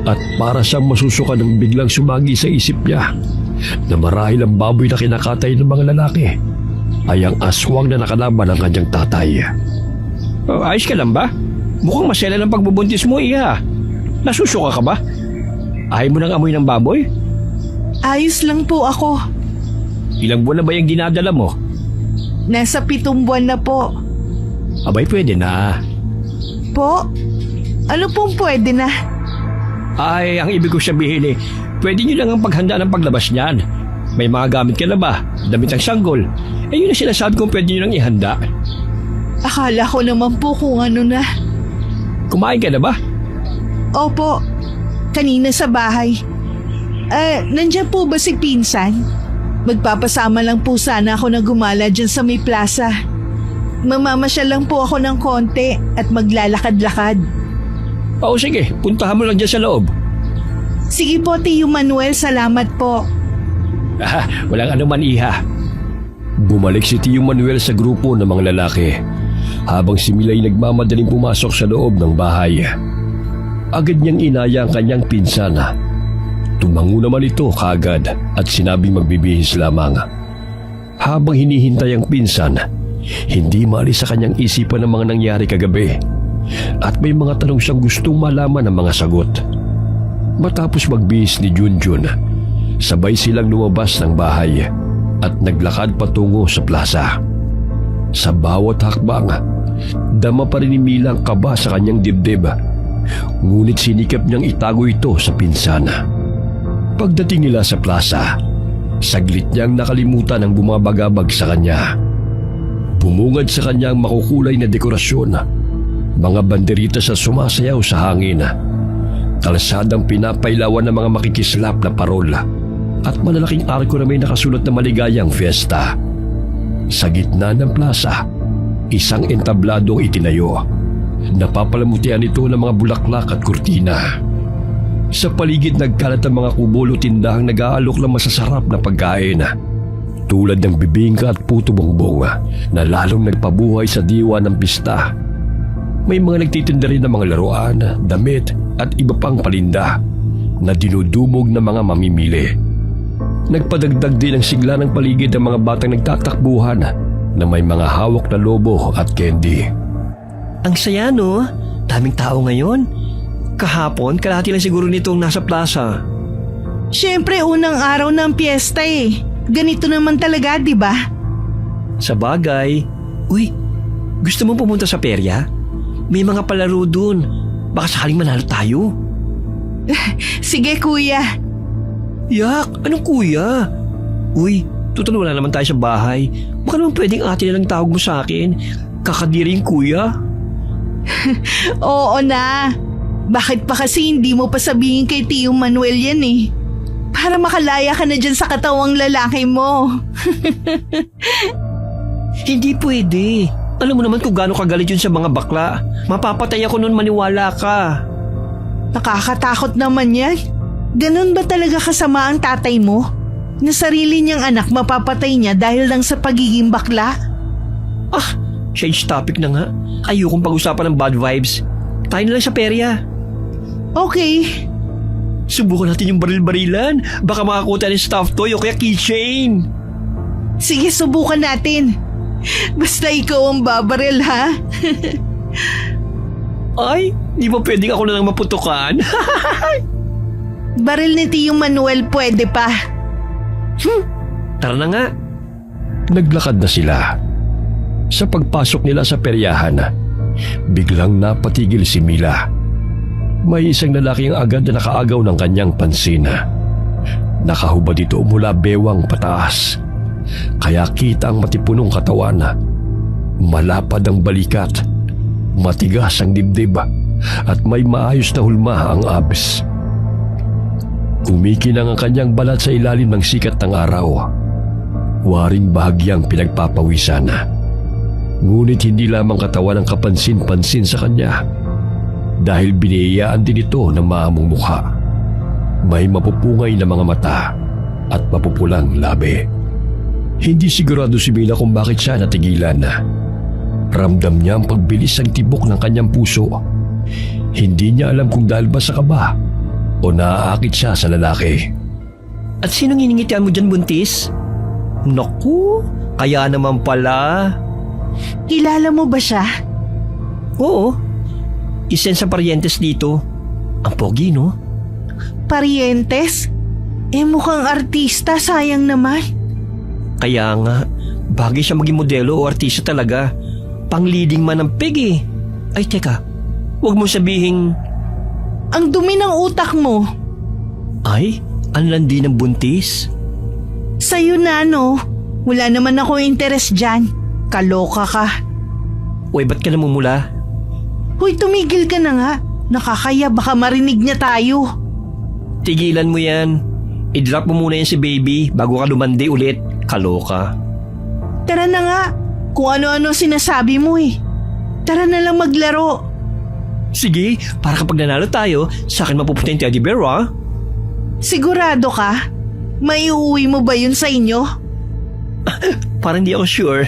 At para siyang masusuka ng biglang sumagi sa isip niya na marahil ang baboy na kinakatay ng mga lalaki ay ang aswang na nakalaban ng kanyang tatay. Ayos ka lang ba? Mukhang masela ng pagbubuntis mo, Iha. Nasusuka ka ba? Ayaw mo nang amoy ng baboy? Ayos lang po ako. Ilang buwan na ba yung dinadala mo? Nasa 7 buwan na po. Abay, pwede na. Po? Ano pong pwede na? Ay, ang ibig ko sabihin pwede nyo lang ang paghanda ng paglabas niyan. May mga gamit ka na ba? Damit ang sanggol. Yun ang sinasabi kong pwede nyo lang ihanda. Akala ko naman po kung ano na. Kumain ka na ba? Opo, kanina sa bahay. Nandiyan po ba si Pinsan? Magpapasama lang po sana ako na gumala dyan sa may plaza. Mamamasyal lang po ako ng konti at maglalakad-lakad. Oo sige, puntahan mo lang dyan sa loob. Sige po, Tio Manuel, salamat po. Walang anuman, Iha. Bumalik si Tio Manuel sa grupo ng mga lalaki habang si Milay nagmamadaling pumasok sa loob ng bahay. Agad niyang inaya ang kanyang pinsana. Tumango naman ito kaagad at sinabing magbibihis lamang. Habang hinihintay ang pinsan, hindi maalis sa kanyang isipan ang mga nangyari kagabi at may mga tanong siyang gustong malaman ng mga sagot. Matapos magbihis ni Junjun, sabay silang lumabas ng bahay at naglakad patungo sa plaza. Sa bawat hakbang, dama pa rin ni Mila ang kaba sa kanyang dibdib. Ngunit sinikap niyang itago ito sa pinsana. Pagdating nila sa plaza, saglit niyang nakalimutan ang bumabagabag sa kanya. Bumungad sa kanya ang makukulay na dekorasyon. Mga banderitas na sumasayaw sa hangin. Kalsadang pinapailawan ng mga makikislap na parola at malalaking arko na may nakasulat na maligayang fiesta. Sa gitna ng plaza, isang entabladong itinayo. Napapalamutian ito ng mga bulaklak at kurtina. Sa paligid nagkalat ang mga kubulo tindahang nag-aalok ng masasarap na pagkain. Tulad ng bibingka at puto bongbong na lalong nagpabuhay sa diwa ng pista. May mga nagtitinda rin ng mga laruan, damit at iba pang palinda na dinudumog ng mga mamimili. Nagpadagdag din ang sigla ng paligid ng mga batang nagtatakbuhan na may mga hawak na lobo at candy. Ang saya, no? Daming tao ngayon. Kahapon, kalahati lang siguro nitong nasa plaza. Siyempre, unang araw ng piyesta eh. Ganito naman talaga, di ba? Sa bagay. Uy, gusto mong pumunta sa perya? May mga palaro dun. Baka sakaling manalo tayo. Sige, kuya. Yak, anong kuya? Uy, total wala naman tayo sa bahay. Baka naman pwedeng ate na lang tawag mo sa akin. Kakadiring kuya. Oo na. Bakit pa kasi hindi mo pa sabihin kay Tio Manuel yan eh? Para makalaya ka na dyan sa katawang lalaki mo. Hindi pwede. Alam mo naman kung gaano kagalit yun sa mga bakla. Mapapatay ako nun, maniwala ka. Nakakatakot naman yan. Ganun ba talaga kasama ang tatay mo? Na sarili niyang anak mapapatay niya dahil lang sa pagiging bakla? Ah, change topic na nga. Ayokong pag-usapan ng bad vibes. Tayo na lang sa perya. Okay. Subukan natin yung baril-barilan. Baka makakuha tayo ng stuffed toy o kaya keychain. Sige, subukan natin. Basta ikaw ang babaril, ha? Ay, di ba pwedeng ako na lang maputukan? Baril ni Tio Manuel pwede pa. Tara na nga. Naglakad na sila. Sa pagpasok nila sa peryahan, biglang napatigil si Mila. May isang lalaki ang agad na nakaagaw ng kanyang pansin. Nakahubad ito mula bewang pataas. Kaya kita ang matipunong katawan. Malapad ang balikat. Matigas ang dibdib. At may maayos na hulma ang abs. Kumikinang ang kanyang balat sa ilalim ng sikat ng araw. Waring bahagyang pinagpapawisan. Ngunit hindi lamang katawan ang kapansin-pansin sa kanya. Dahil biniyayaan din ito ng maamong mukha. May mapupungay na mga mata at mapupulang labi. Hindi sigurado si Mila kung bakit siya natigilan. Ramdam niya ang pagbilis ng tibok ng kanyang puso. Hindi niya alam kung dahil ba sa kaba o naaakit siya sa lalaki. At sinong iningitian mo dyan, buntis? Naku, kaya naman pala. Kilala mo ba siya? Oo, isa sa parientes dito. Ang pogi, no? Parientes? Mukhang artista, sayang naman. Kaya nga, bagay siya maging modelo o artista talaga. Pang-leading man ng peg eh. Ay teka, huwag mo sabihing... Ang dumi ng utak mo. Ay, ang landi ng buntis. Sa'yo na, no? Wala naman ako interes dyan. Kaloka ka. Uy, ba't ka namumula? Hoy, tumigil ka na nga. Nakakaya, baka marinig niya tayo. Tigilan mo yan. I-drop mo muna yan si baby bago ka lumandi ulit. Kaloka. Tara na nga. Kung ano-ano sinasabi mo eh. Tara na lang maglaro. Sige, para kapag nanalo tayo, sa akin mapupunta yung teddy bear, ha? Sigurado ka? Maiuwi mo ba yun sa inyo? Parang di ako sure.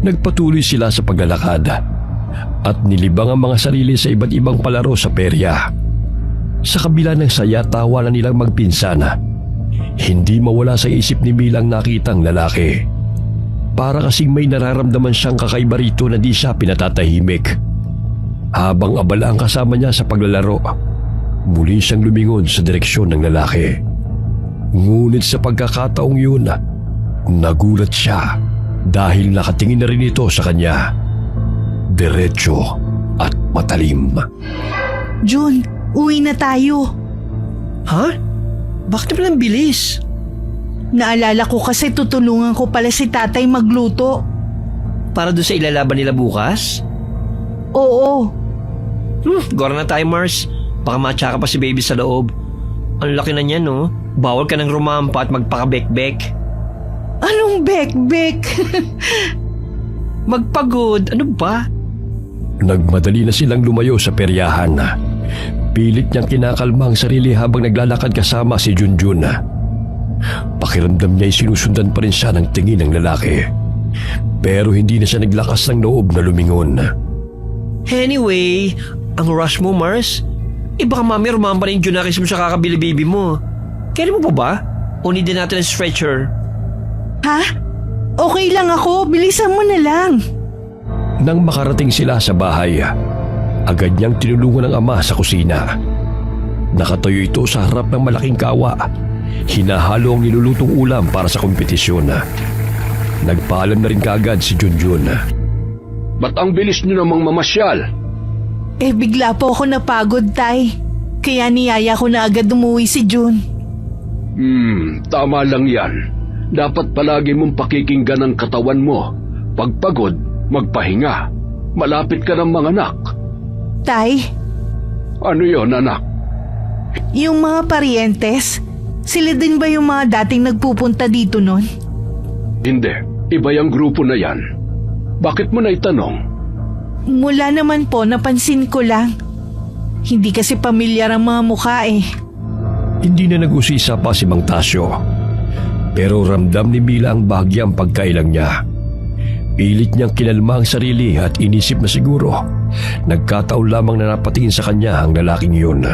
Nagpatuloy sila sa paglalakad at nilibang ang mga sarili sa iba't ibang palaro sa perya. Sa kabila ng saya, tawa na nilang magpinsana. Hindi mawala sa isip ni Milang nakitang lalaki. Para kasing may nararamdaman siyang kakaiba rito na di siya pinatatahimik. Habang abala ang kasama niya sa paglalaro, muli siyang lumingon sa direksyon ng lalaki. Ngunit sa pagkakataong yun, nagulat siya dahil nakatingin na rin ito sa kanya. Diretso at matalim. John, uwi na tayo. Ha? Bakit naman ang bilis? Naalala ko kasi tutulungan ko pala si tatay magluto. Para doon sa ilalaban nila bukas? Oo. Gora na tayo, Mars. Baka matsaka pa si baby sa loob. Ang laki na niya, no? Bawal ka ng rumampa at magpakabek-bek. Anong bek-bek? Magpagod, ano ba? Nagmadali na silang lumayo sa peryahan. Pilit niyang kinakalma ang sarili habang naglalakad kasama si Junjun. Pakiramdam niya'y sinusundan pa rin siya ng tingin ng lalaki. Pero hindi na siya naglakas ng loob na lumingon. Anyway, ang rush mo, Mars? Baka mami rumamba na yung Junakis mo sa kakabili-baby mo. Kailan mo pa ba? O need natin ang stretcher? Ha? Okay lang ako. Bilisan mo na lang. Nang makarating sila sa bahay, agad niyang tinulungan ng ama sa kusina. Nakatayo ito sa harap ng malaking kawa. Hinahalo ang nilulutong ulam para sa kompetisyon. Nagpaalam na rin kaagad si Junjun. Ba't ang bilis niyo namang mamasyal? Bigla po ako napagod, Tay. Kaya niyaya ko na agad umuwi si June. Tama lang yan. Dapat palagi mong pakikinggan ang katawan mo. Pagpagod, magpahinga. Malapit ka ng mga anak. Tay, Ano yon, anak? yung mga parientes, sila din ba yung mga dating nagpupunta dito nun? Hindi, iba yung grupo na yan. Bakit mo na itanong? Mula naman po, napansin ko lang. Hindi kasi pamilyar ang mga mukha eh. Hindi na nag-usisa pa si Mang Tasyo. Pero ramdam ni Mila ang bahagyang pagkailang niya. Pilit niyang kinalma ang sarili at inisip na siguro nagkataon lamang na napatingin sa kanya ang lalaking yun.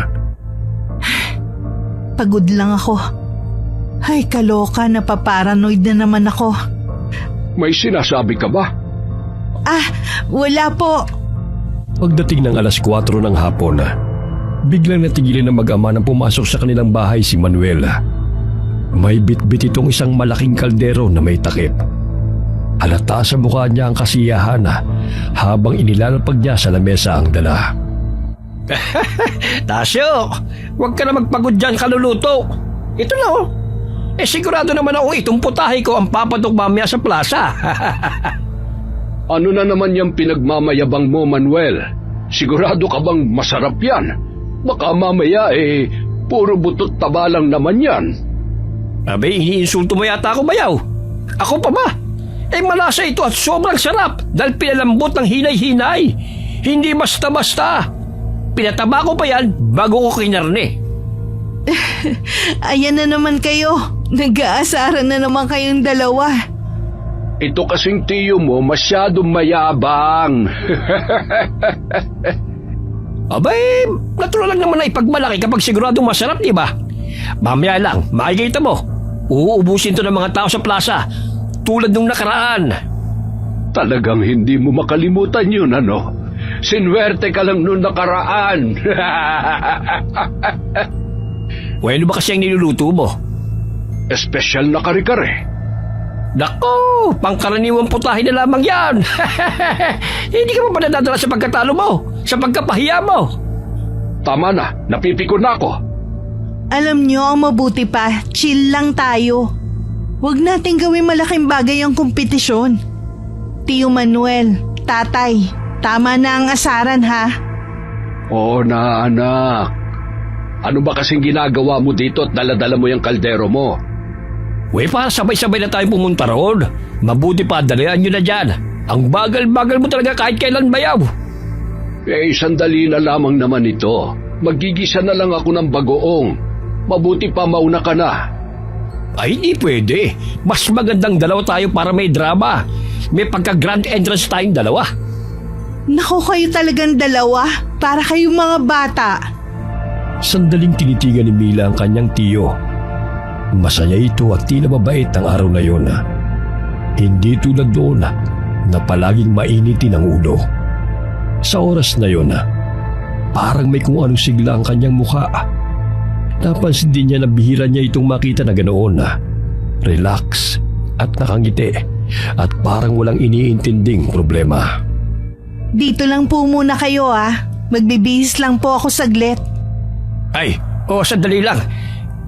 Pagod lang ako. Ay, kaloka, napaparanoid na naman ako. May sinasabi ka ba? Wala po. Pagdating ng alas 4 ng hapon, biglang natigilan ng mag-ama nang pumasok sa kanilang bahay si Manuel. May bitbit itong isang malaking kaldero na may takip. Halata sa mukha niya ang kasiyahan habang inilalapag niya sa lamesa ang dala. Tasyo, huwag ka na magpagod dyan, kaluluto. Ito na oh. Sigurado naman ako itong putahe ko ang papatok mamaya sa plaza. Ano na naman yung pinagmamayabang mo, Manuel? Sigurado ka bang masarap yan? Baka mamaya puro butot taba lang naman yan. Abay, iniinsulto mo yata ako, bayaw. Ako pa ba? Malasa ito at sobrang sarap dahil pinalambot ng hinay-hinay. Hindi basta-basta. Pinataba ko pa yan bago ko kinarne. Ayan na naman kayo. Nag-aasaran na naman kayong dalawa. Ito kasing tiyo mo masyadong mayabang. Abay, natural lang naman na ipagmalaki kapag siguradong masarap, di ba? Mamaya lang, makikita mo. Uubusin to ng mga tao sa plaza, tulad nung nakaraan. Talagang hindi mo makalimutan yun, ano? Sinwerte ka lang nung nakaraan. Bueno ba kasi ang niluluto mo? Espesyal na kare-kare. Nako, pangkaraniwang putahe na lamang yan. Hindi ka pa nadadala sa pagkatalo mo, sa pagkapahiya mo. Tama na, napipikon na ako. Alam nyo, ang mabuti pa, chill lang tayo. Huwag nating gawin malaking bagay ang kompetisyon. Tio Manuel, tatay, tama na ang asaran ha. Oo na, anak. Ano ba kasing ginagawa mo dito at daladala mo yung kaldero mo? Para sabay-sabay na tayo pumunta roon. Mabuti pa, dalian nyo na dyan. Ang bagal-bagal mo talaga kahit kailan, bayaw. Sandali na lamang naman ito. Magigisa na lang ako ng bagoong. Mabuti pa mauna ka na. Ay, hindi pwede. Mas magandang dalawa tayo para may drama. May pagka-grand entrance tayong dalawa. Naku, kayo talagang dalawa. Para kayong mga bata. Sandaling tinitigan ni Mila ang kanyang tiyo. Masaya ito at tila mabait ang araw na yun. Hindi tulad doon na palaging mainitin ang ulo. Sa oras na yun, parang may kung anong sigla ang kanyang mukha. Napansin din niya na bihira niya itong makita na ganoon. Relax at nakangiti at parang walang iniintinding problema. Dito lang po muna kayo Magbibihis lang po ako saglit. Ay, sandali lang.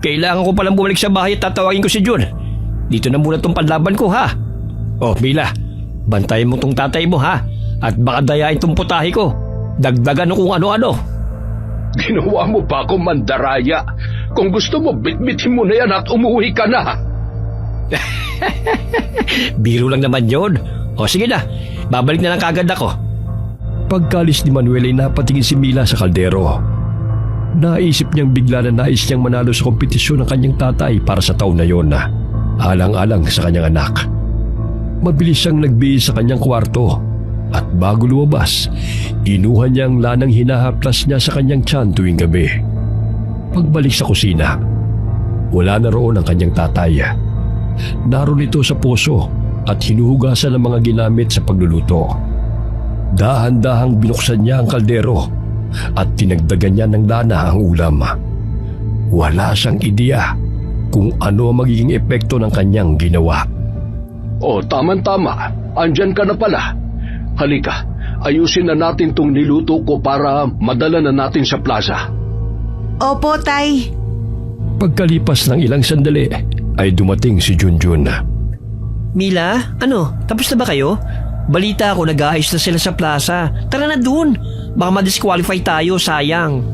Kailangan ko palang bumalik sa bahay at tatawagin ko si June. Dito na muna tong panlaban ko, ha? Mila, bantayan mo tong tatay mo, ha? At baka dayain itong putahe ko. Dagdagan o kung ano-ano. Ginawa mo pa ako mandaraya. Kung gusto mo, bitbitin mo na yan at umuwi ka na. Biro lang naman yun. O sige na, babalik na lang kagad ako. Pagkalis ni Manuel ay napatingin si Mila sa kaldero. Naisip niyang bigla na nais niyang manalo sa kompetisyon ng kanyang tatay para sa taon na yon, alang-alang sa kanyang anak. Mabilis siyang nagbihis sa kanyang kwarto at bago lumabas, inuha niya ang lanang hinahaplas niya sa kanyang tiyan tuwing gabi. Pagbalik sa kusina, wala na roon ang kanyang tatay. Naroon ito sa poso at hinuhugasan ng mga ginamit sa pagluluto. Dahan-dahang binuksan niya ang kaldero at tinagdagan niya ng lana ang ulam. Wala siyang ideya kung ano ang magiging epekto ng kanyang ginawa. O, tama-tama. Andyan ka na pala. Halika, ayusin na natin tong niluto ko para madala na natin sa plaza. Opo, Tay. Pagkalipas ng ilang sandali, ay dumating si Junjun. Mila, tapos na ba kayo? Balita ko nag-aayos na sila sa plaza. Tara na dun. Baka ma-disqualify tayo, sayang.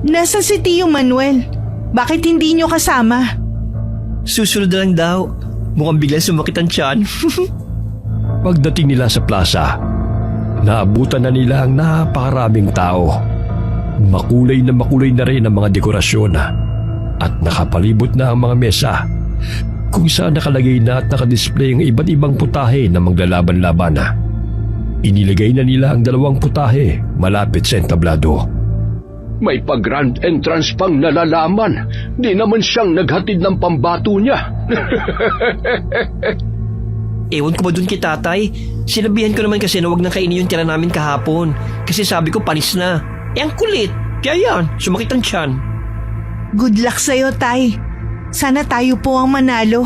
Nasa si Tio Manuel? Bakit hindi nyo kasama? Susunod na lang daw. Mukhang biglang sumakit ang tiyan. Pagdating nila sa plaza, naabutan na nila ang napakaraming tao. Makulay na rin ang mga dekorasyon at nakapalibot na ang mga mesa kung saan nakalagay na at nakadisplay ang iba't ibang putahe na maglalaban-laban. Inilagay na nila ang 2 putahe malapit sa entablado. May pag-grand entrance pang nalalaman. Di naman siyang naghatid ng pambato niya. Ewan ko ba dun kay tatay? Sinabihan ko naman kasi na wag nang kainin yung tira namin kahapon. Kasi sabi ko panis na. Ang kulit. Kaya yan, sumakit ang tiyan. Good luck sa'yo, Tay. Sana tayo po ang manalo.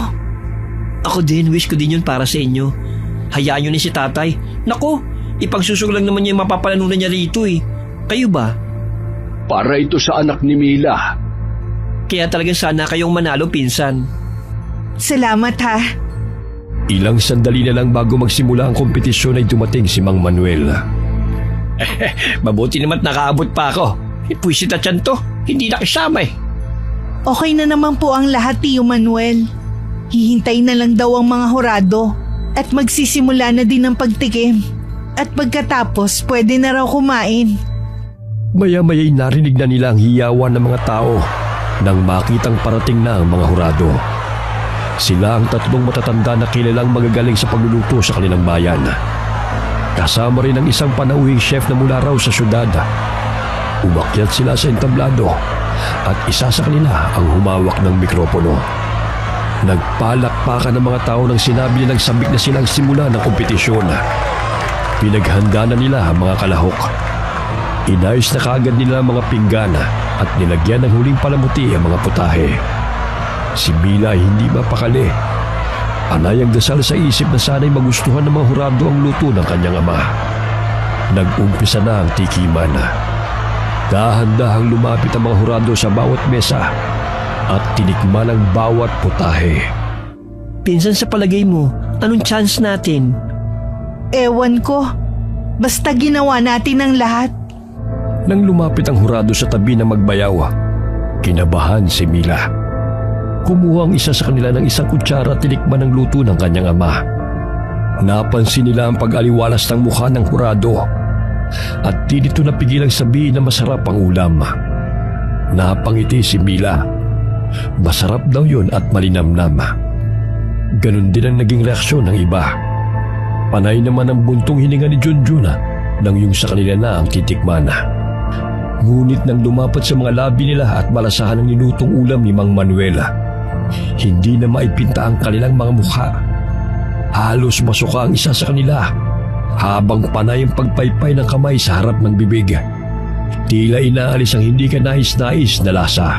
Ako din, wish ko din yun para sa inyo. Hayaan nyo ni si tatay. Nako, ipagsusog lang naman niya yung mapapalanunan niya rito eh. Kayo ba? Para ito sa anak ni Mila. Kaya talagang sana kayong manalo, pinsan. Salamat, ha. Ilang sandali na lang bago magsimula ang kompetisyon ay dumating si Mang Manuel. Mabuti naman nakaabot pa ako. Puwisit na tiyan to. Hindi nakisama eh. Okay na naman po ang lahat, Tio Manuel. Hihintay na lang daw ang mga hurado at magsisimula na din ang pagtikim. At pagkatapos, pwede na raw kumain. Maya-maya'y narinig na nila ang hiyawan ng mga tao nang makitang parating na ang mga hurado. Sila ang 3 matatanda na kilalang magagaling sa pagluluto sa kanilang bayan. Kasama rin ang isang panauhing chef na mula raw sa syudad. Umakyat sila sa entablado at isa sa kanila ang humawak ng mikropono. Nagpalakpakan ng mga tao nang sinabi nilang sabik na silang simula ng kompetisyon. Pinaghanda na nila ang mga kalahok. Inayos na kaagad nila ang mga pinggan at nilagyan ng huling palamuti ang mga putahe. Si Mila ay hindi mapakali. Panay ang dasal sa isip na sana'y magustuhan ng mga hurado ang luto ng kanyang ama. Nag-umpisa na ang tikiman. Dahan-dahang lumapit ang mga hurado sa bawat mesa at tinikman ang bawat putahe. Pinsan, sa palagay mo, anong chance natin? Ewan ko. Basta ginawa natin ang lahat. Nang lumapit ang hurado sa tabi ng magbayaw, kinabahan si Mila. Kumuha ang isa sa kanila ng isang kutsara at tinikman ang luto ng kanyang ama. Napansin nila ang pag-aliwalas ng mukha ng hurado at di nito napigilang sabihin na masarap ang ulam. Napangiti si Mila. Masarap daw yun at malinamnam. Ganon din ang naging reaksyon ng iba. Panay naman ang buntong hininga ni Junjun nang yung sa kanila na ang titikman. Ngunit nang lumapat sa mga labi nila at malasahan ang nilutong ulam ni Mang Manuel, hindi na maipinta ang kanilang mga mukha. Halos masuka ang isa sa kanila habang panay ang pagpaypay ng kamay sa harap ng bibig. Tila inaalis ang hindi ka nais-nais na lasa.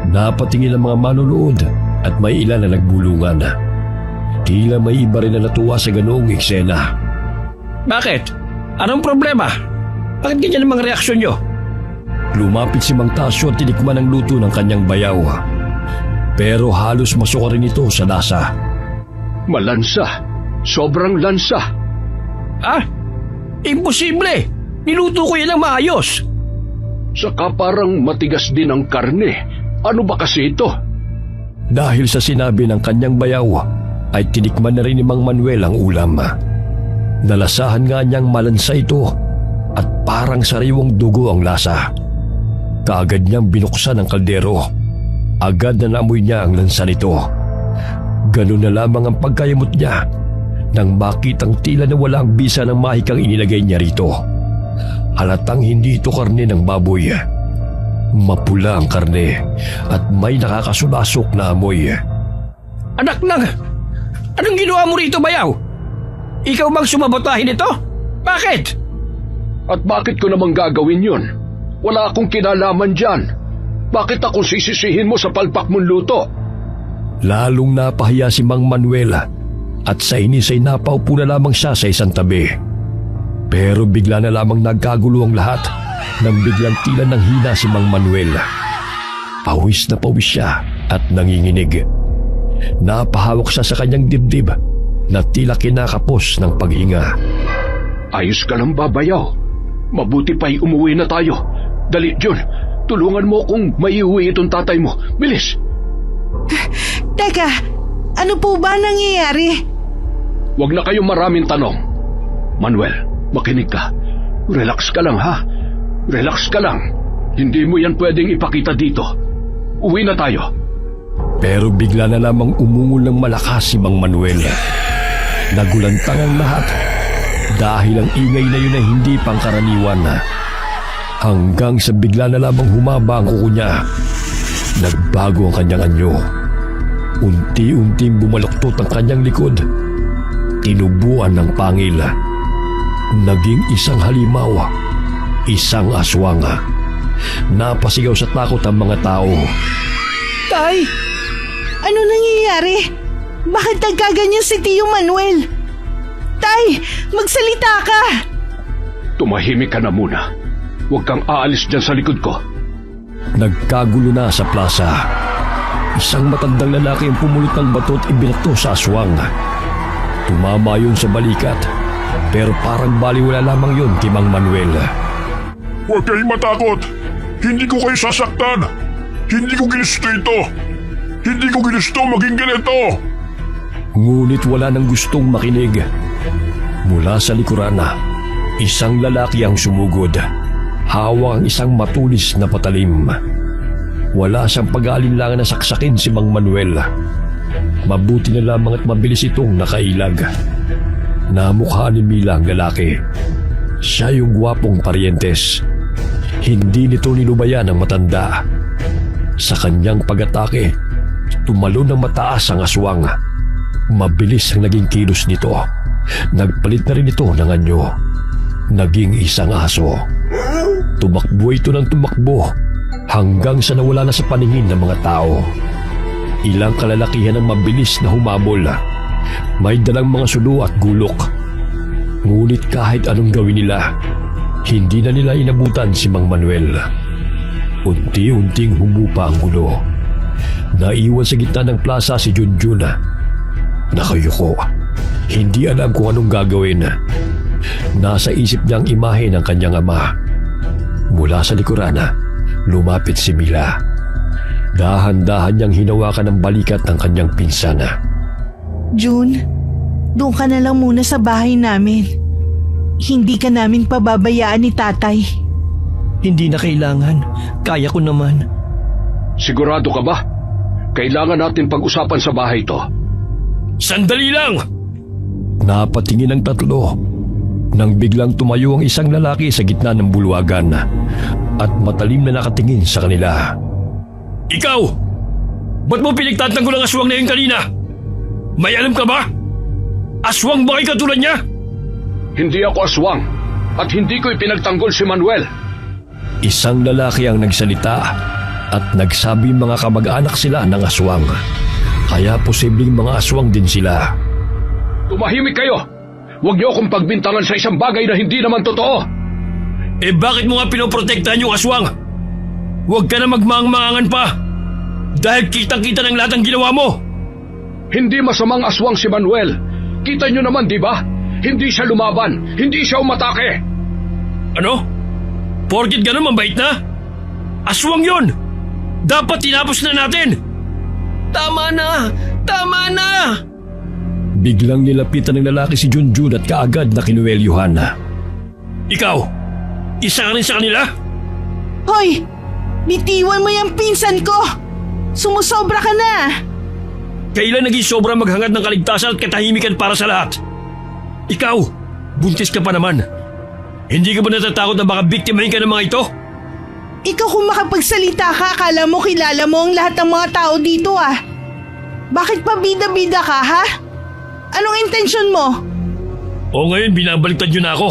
Napatingin ang mga manunood at may ilan na nagbulungan. Tila may iba rin na natuwa sa ganoong eksena. Bakit? Anong problema? Bakit ganyan ang mga reaksyon nyo? Lumapit si Mang Tasyo at tinikman ang luto ng kanyang bayaw. Pero halos masuka rin ito sa lasa. Malansa. Sobrang lansa. Ha? Imposible! Niluto ko yan ng maayos. Saka parang matigas din ang karne. Ano ba kasi ito? Dahil sa sinabi ng kanyang bayaw, ay tinikman na rin ni Mang Manuel ang ulam. Nalasahan nga niyang malansa ito at parang sariwang dugo ang lasa. Kaagad niyang binuksan ang kaldero. Agad na naamoy niya ang lansa nito. Ganun na lamang ang pagkayamot niya nang makitang tila na wala ang bisa ng mahikang inilagay niya rito. Halatang hindi ito karne ng baboy. Mapula ang karne at may nakakasulasok na amoy. Anak lang! Anong ginawa mo rito, bayaw? Ikaw bang sumabotahin ito? Bakit? At bakit ko namang gagawin yun? Wala akong kinalaman dyan. Bakit ako sisisihin mo sa palpak mong luto? Lalong napahiya si Mang Manuel at sa inis ay napaupo na lamang siya sa isang tabi. Pero bigla na lamang nagkagulo ang lahat nang biglang tila nang hina si Mang Manuel. Pawis na pawis siya at nanginginig. Napahawak siya sa kanyang dibdib na tila kinakapos ng paghinga. Ayos ka lang ba, bayaw? Mabuti pa'y umuwi na tayo. Dali, John. Tulungan mo kung maiuwi itong tatay mo. Bilis! Teka, ano po ba nangyayari? Huwag na kayong maraming tanong. Manuel, makinig ka. Relax ka lang, ha? Relax ka lang. Hindi mo yan pwedeng ipakita dito. Uwi na tayo. Pero bigla na lamang umungol ng malakas si Mang Manuel. Nagulantang ang lahat dahil ang ingay na yun ay hindi pangkaraniwan. Hanggang sa bigla na lamang humaba ang kuko niya. Nagbago ang kanyang anyo. Unti-unting bumaluktot ang kanyang likod. Tinubuan ng pangil. Naging isang halimaw. Isang aswang. Napasigaw sa takot ang mga tao. Tay, ano nangyayari? Bakit nagkaganyan si Tio Manuel? Tay, magsalita ka! Tumahimik ka na muna. Huwag kang aalis dyan sa likod ko. Nagkagulo na sa plaza. Isang matandang lalaki ang pumulot ng bato at ibinato sa aswang. Tumama yun sa balikat, pero parang baliwala lamang yun kay Mang Manuel. Huwag kayong matakot. Hindi ko kayo sasaktan. Hindi ko ginusto ito. Hindi ko ginusto maging ganito. Ngunit wala nang gustong makinig. Mula sa likuran, isang lalaki ang sumugod. Hawak ang isang matulis na patalim. Wala siyang pag-aalinlangan na saksakin si Mang Manuel. Mabuti na lamang at mabilis itong nakailag. Namukha ni Mila ang lalaki. Siya yung gwapong parientes. Hindi nito nilubayan ang matanda. Sa kanyang pag-atake, tumalon ng mataas ang aswang. Mabilis ang naging kilos nito. Nagpalit na rin ito ng anyo. Naging isang aso. Tumakbo ito ng tumakbo hanggang sa nawala na sa paningin ng mga tao. Ilang kalalakihan ang mabilis na humabol. May dalang mga sulo at gulok. Ngunit kahit anong gawin nila, hindi na nila inabutan si Mang Manuel. Unti-unting humupa ang gulo. Naiwan sa gitna ng plaza si Junjun. Nakayuko. Hindi alam kung anong gagawin. Nasa isip niya ang imahe ng kanyang ama. Mula sa likuran, lumapit si Mila. Dahan-dahan niyang hinawakan ang balikat ng kanyang pinsan. June, doon ka na lang muna sa bahay namin. Hindi ka namin pababayaan ni tatay. Hindi na kailangan. Kaya ko naman. Sigurado ka ba? Kailangan natin pag-usapan sa bahay to. Sandali lang! Napatingin ang tatlo nang biglang tumayo ang isang lalaki sa gitna ng bulwagan at matalim na nakatingin sa kanila. Ikaw! Ba't mo pinagtatanggol ang aswang na yun kanina? May alam ka ba? Aswang ba kayo katulad niya? Hindi ako aswang at hindi ko ipinagtanggol si Manuel. Isang lalaki ang nagsalita at nagsabi mga kamag-anak sila ng aswang. Kaya posibleng mga aswang din sila. Tumahimik kayo! Huwag niyo akong pagbintangan sa isang bagay na hindi naman totoo! Eh bakit mo nga pinoprotektahan yung aswang? Huwag ka na magmaang-maangan pa! Dahil kitang-kita ng lahat ng ginawa mo! Hindi masamang aswang si Manuel. Kita niyo naman, di ba? Hindi siya lumaban. Hindi siya umatake. Ano? Porkit ganun mambait na? Aswang yon! Dapat tinapos na natin! Tama na! Tama na! Biglang nilapitan ng lalaki si Junjun at kaagad na kinuwelyuhan na. Ikaw! Isa ka rin sa kanila? Hoy! Bitiwan mo yung pinsan ko! Sumusobra ka na! Kailan naging sobrang maghangad ng kaligtasan at katahimikan para sa lahat? Ikaw! Buntis ka pa naman! Hindi ka ba natatakot na baka biktimahin ka ng mga ito? Ikaw kung makapagsalita ka, akala mo kilala mo ang lahat ng mga tao dito ah. Bakit pa bida-bida ka ha? Anong intensyon mo? O ngayon binabaliktad nyo na ako.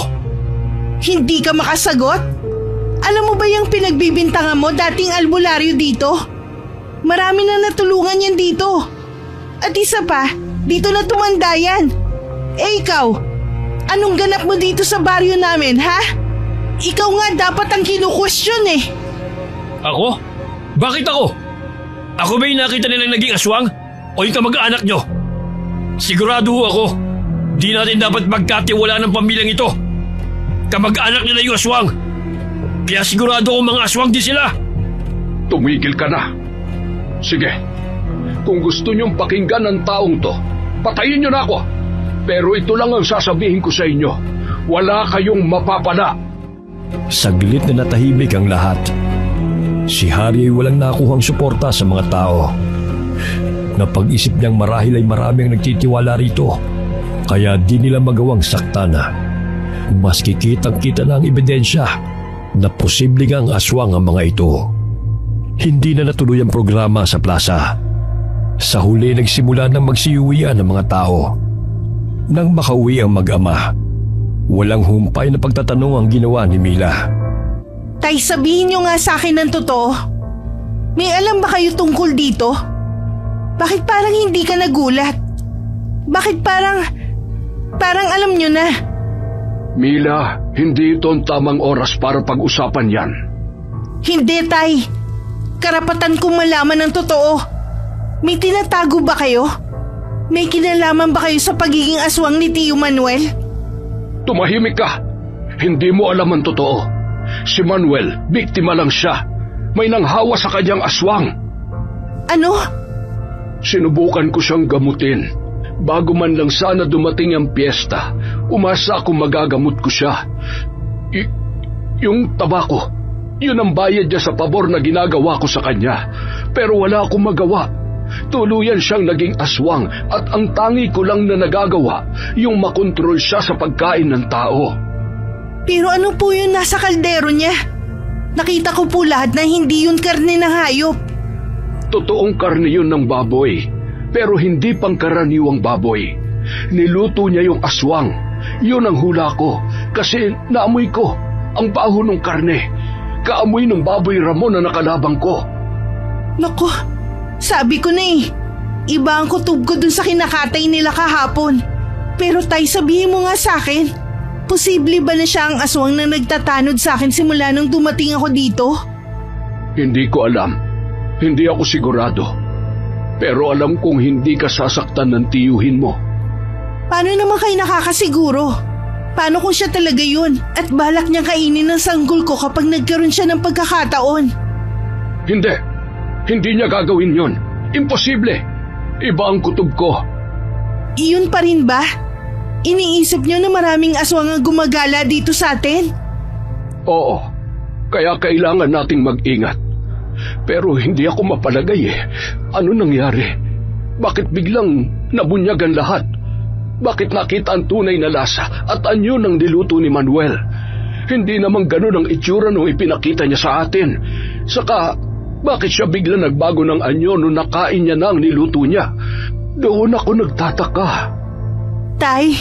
Hindi ka makasagot? Alam mo ba yung pinagbibintangan mo dating albularyo dito? Marami na natulungan yan dito. At isa pa, dito na tumanda yan. Eh ikaw, anong ganap mo dito sa baryo namin ha? Ikaw nga dapat ang kinu-question eh. Ako? Bakit ako? Ako ba yung nakita nilang naging aswang? O yung kamag-anak nyo? Sigurado ho ako, di natin dapat magkatiwala ng pamilyang ito. Kamag-anak nila yung aswang. Kaya sigurado akong mga aswang din sila. Tumigil ka na. Sige, kung gusto niyong pakinggan ng taong to, patayin niyo na ako. Pero ito lang ang sasabihin ko sa inyo. Wala kayong mapapala. Saglit na natahimik ang lahat. Si Harry ay walang nakuhang suporta sa mga tao. Napag-isip niyang marahil ay marami ang nagtitiwala rito, kaya di nila magawang sakta na. Maski kitang-kita na ang ebidensya na posibleng ang aswang ang mga ito. Hindi na natuloy ang programa sa plaza. Sa huli nagsimula ng magsiyuwian ng mga tao. Nang makauwi ang mag-ama, walang humpay na pagtatanong ang ginawa ni Mila. Tay, sabihin niyo nga sa akin ng totoo. May alam ba kayo tungkol dito? Bakit parang hindi ka nagulat? Bakit parang alam niyo na? Mila, hindi ito ang tamang oras para pag-usapan yan. Hindi, Tay. Karapatan kong malaman ng totoo. May tinatago ba kayo? May kinalaman ba kayo sa pagiging aswang ni Tio Manuel? Tumahimik ka. Hindi mo alam ang totoo. Si Manuel, biktima lang siya. May nanghawa sa kanyang aswang. Ano? Sinubukan ko siyang gamutin. Bago man lang sana dumating ang piyesta, umasa akong magagamot ko siya. Yung tabako, yun ang bayad niya sa pabor na ginagawa ko sa kanya. Pero wala akong magawa. Tuluyan siyang naging aswang at ang tangi ko lang na nagagawa, yung makontrol siya sa pagkain ng tao. Pero ano po yun nasa kaldero niya? Nakita ko po lahat na hindi yun karne ng hayop. Totoong karne yun ng baboy, pero hindi pangkaraniwang baboy. Niluto niya yung aswang. Yun ang hula ko, kasi naamoy ko ang baho ng karne. Kaamoy ng baboy Ramon na nakalabang ko. Naku, sabi ko na eh. Iba ang kutob ko dun sa kinakatay nila kahapon. Pero Tay, sabihin mo nga sa akin, posible ba na siya ang aswang na nagtatanod sa akin simula nung dumating ako dito? Hindi ko alam. Hindi ako sigurado. Pero alam kong hindi ka sasaktan ng tiyuhin mo. Paano naman kayo nakakasiguro? Paano kung siya talaga yun at balak niyang kainin ng sanggol ko kapag nagkaroon siya ng pagkakataon? Hindi. Hindi niya gagawin yon. Imposible. Iba ang kutob ko. Iyon pa rin ba? Iniisip niyo na maraming aswang ang gumagala dito sa atin? Oo. Kaya kailangan nating mag-ingat. Pero hindi ako mapalagay eh. Ano nangyari? Bakit biglang nabunyagan lahat? Bakit nakita ang tunay na lasa at anyo ng niluto ni Manuel? Hindi naman ganun ang itsura nung ipinakita niya sa atin. Saka, bakit siya bigla nagbago ng anyo nung nakain niya na ang niluto niya? Doon ako nagtataka. Tay?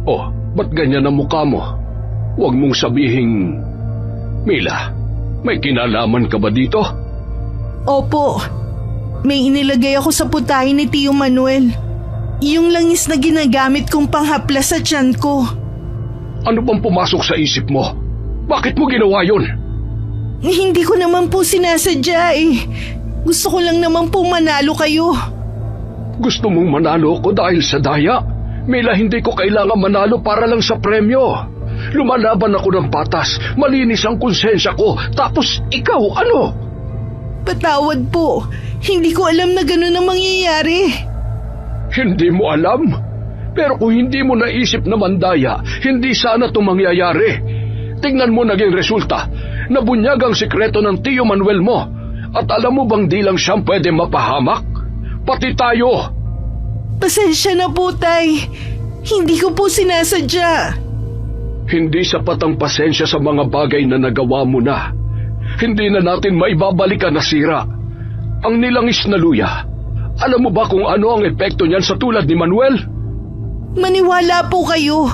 Oh, ba't ganyan ang mukha mo? Huwag mong sabihing... Mila, may kinalaman ka ba dito? Opo. May inilagay ako sa putahe ni Tio Manuel. Yung langis na ginagamit kong panghaplas sa tiyan ko. Ano bang pumasok sa isip mo? Bakit mo ginawa yun? Hindi ko naman po sinasadya eh. Gusto ko lang naman po manalo kayo. Gusto mong manalo ko dahil sa daya? Mila, hindi ko kailangan manalo para lang sa premyo. Lumalaban ako ng patas, malinis ang konsensya ko, tapos ikaw, ano? Patawad po. Hindi ko alam na ganun ang mangyayari. Hindi mo alam? Pero kung hindi mo naisip na mandaya, hindi sana ito mangyayari. Tingnan mo naging resulta. Nabunyag ang sikreto ng Tio Manuel mo. At alam mo bang di lang siyang pwede mapahamak? Pati tayo! Pasensya na po, Tay. Hindi ko po sinasadya. Hindi sapat ang pasensya sa mga bagay na nagawa mo na. Hindi na natin maibabalik ang nasira. Ang nilangis na luya. Alam mo ba kung ano ang epekto niyan sa tulad ni Manuel? Maniwala po kayo.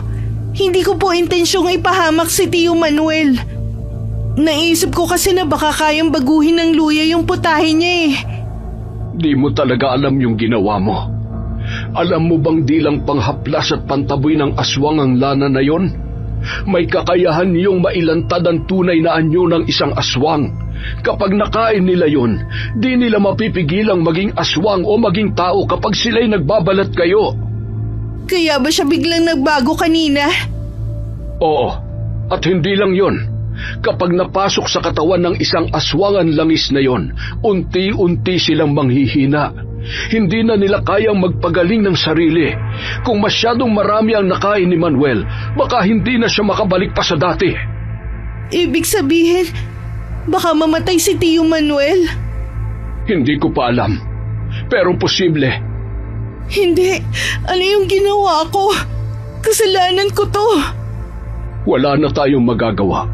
Hindi ko po intensyong ipahamak si Tio Manuel. Naisip ko kasi na baka kayang baguhin ng luya yung putahe niya eh. Di mo talaga alam yung ginawa mo. Alam mo bang di lang panghaplas at pantaboy ng aswang ang lana na yon? May kakayahan niyong mailantad ang tunay na anyo ng isang aswang. Kapag nakain nila yon, di nila mapipigilang maging aswang o maging tao kapag sila'y nagbabalat kayo. Kaya ba siya biglang nagbago kanina? Oo, at hindi lang yon. Kapag napasok sa katawan ng isang aswang ang langis na yon, unti-unti silang manghihina. Hindi na nila kayang magpagaling ng sarili. Kung masyadong marami ang nakain ni Manuel, baka hindi na siya makabalik pa sa dati. Ibig sabihin, baka mamatay si Tio Manuel? Hindi ko pa alam, pero posible. Hindi. Ano yung ginawa ko? Kasalanan ko to. Wala na tayong magagawa.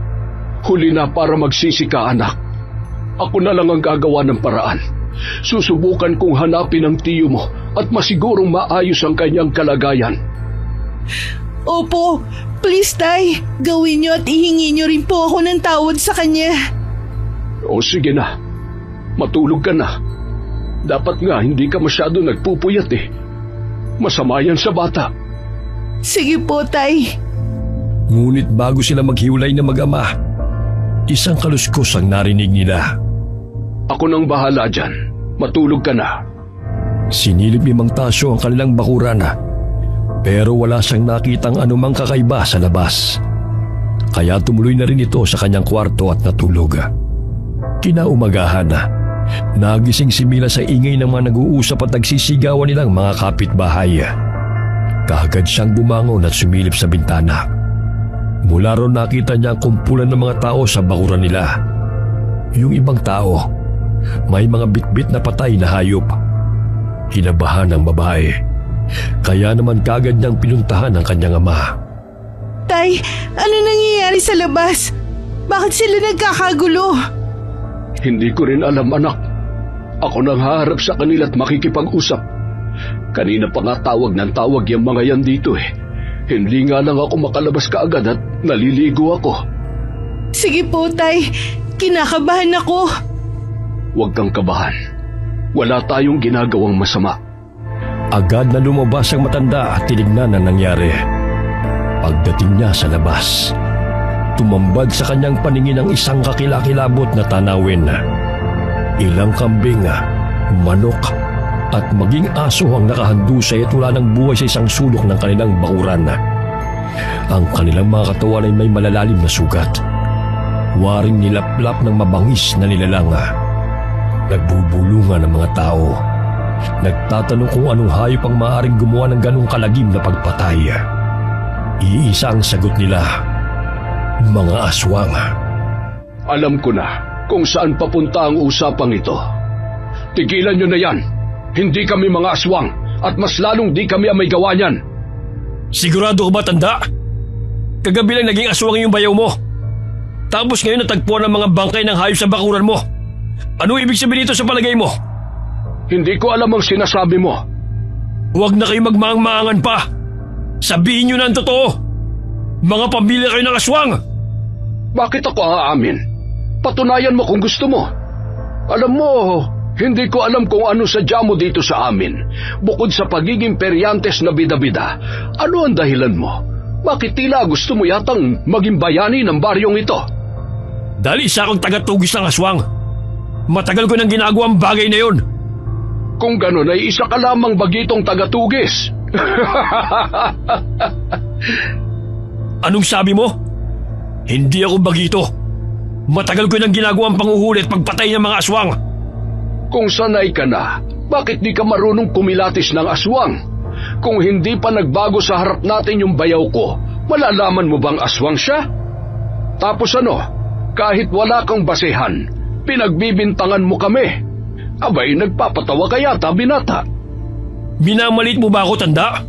Huli na para magsisi ka, anak. Ako na lang ang gagawa ng paraan. Susubukan kong hanapin ang tiyo mo at masigurong maayos ang kanyang kalagayan. Opo, please, Tay. Gawin niyo at ihingi niyo rin po ako ng tawad sa kanya. O sige na, matulog ka na. Dapat nga hindi ka masyado nagpupuyat eh. Masama yan sa bata. Sige po, Tay. Ngunit bago sila maghiwalay na mag-ama, isang kaluskos ang narinig nila. Ako nang bahala dyan. Matulog ka na. Sinilip ni Mang Tasyo ang kanilang bakuran, pero wala siyang nakitang anumang kakaiba sa labas. Kaya tumuloy na rin ito sa kanyang kwarto at natulog. Kinaumagahan, nagising si Mila sa ingay ng mga nag-uusap at nagsisigawan nilang mga kapitbahay. Kaagad siyang bumangon at sumilip sa bintana. Mula ron nakita niya ang kumpulan ng mga tao sa bakuran nila. Yung ibang tao, may mga bitbit na patay na hayop. Kinabahan ang babae. Kaya naman kagad niyang pinuntahan ang kanyang ama. Tay, ano nangyayari sa labas? Bakit sila nagkakagulo? Hindi ko rin alam, anak. Ako nang haharap sa kanila at makikipag-usap. Kanina pa nga tawag ng tawag yung mga yan dito eh. Hindi nga lang ako makalabas kaagad at naliligo ako. Sige po, Tay. Kinakabahan ako. Huwag kang kabahan. Wala tayong ginagawang masama. Agad na lumabas ang matanda at tinignan ang nangyari. Pagdating niya sa labas, tumambad sa kanyang paningin ang isang kakilakilabot na tanawin. Ilang kambing, manok at maging aso ang nakahandusay at wala ng buhay sa isang sulok ng kanilang bakuran. Ang kanilang mga katawan ay may malalalim na sugat. Waring nilaplap ng mabangis na nilalang. Nagbubulungan ang mga tao. Nagtatanong kung anong hayop ang maaaring gumawa ng ganong kalagim na pagpatay. Iisa ang sagot nila, mga aswang. Alam ko na kung saan papunta ang usapang ito. Tigilan nyo na yan. Hindi kami mga aswang at mas lalong di kami ang may gawa niyan. Sigurado ka ba, tanda? Kagabi lang naging aswang yung bayaw mo. Tapos ngayon natagpuan ang mga bangkay ng hayop sa bakuran mo. Ano ibig sabihin nito sa palagay mo? Hindi ko alam ang sinasabi mo. Huwag na kayo magmaang-maangan pa. Sabihin nyo na ang totoo. Mga pamilya kayo ng aswang. Bakit ako aamin? Patunayan mo kung gusto mo. Alam mo, hindi ko alam kung ano sadya mo dito sa amin. Bukod sa pagiging peryantes na bida-bida, ano ang dahilan mo? Bakit tila gusto mo yatang maging bayani ng baryong ito? Dahil isa akong tagatugis ng aswang. Matagal ko nang ginagawa ang bagay na yon. Kung gano'n ay isa ka lamang bagitong tagatugis. Anong sabi mo? Hindi ako bagito. Matagal ko nang ginagawa ang panguhuli at pagpatay ng mga aswang. Kung sanay ka na, bakit di ka marunong kumilatis ng aswang? Kung hindi pa nagbago sa harap natin yung bayaw ko, malalaman mo bang aswang siya? Tapos ano, kahit wala kang basehan, pinagbibintangan mo kami. Abay, nagpapatawa ka yata, binata. Minamalit mo ba ako, tanda?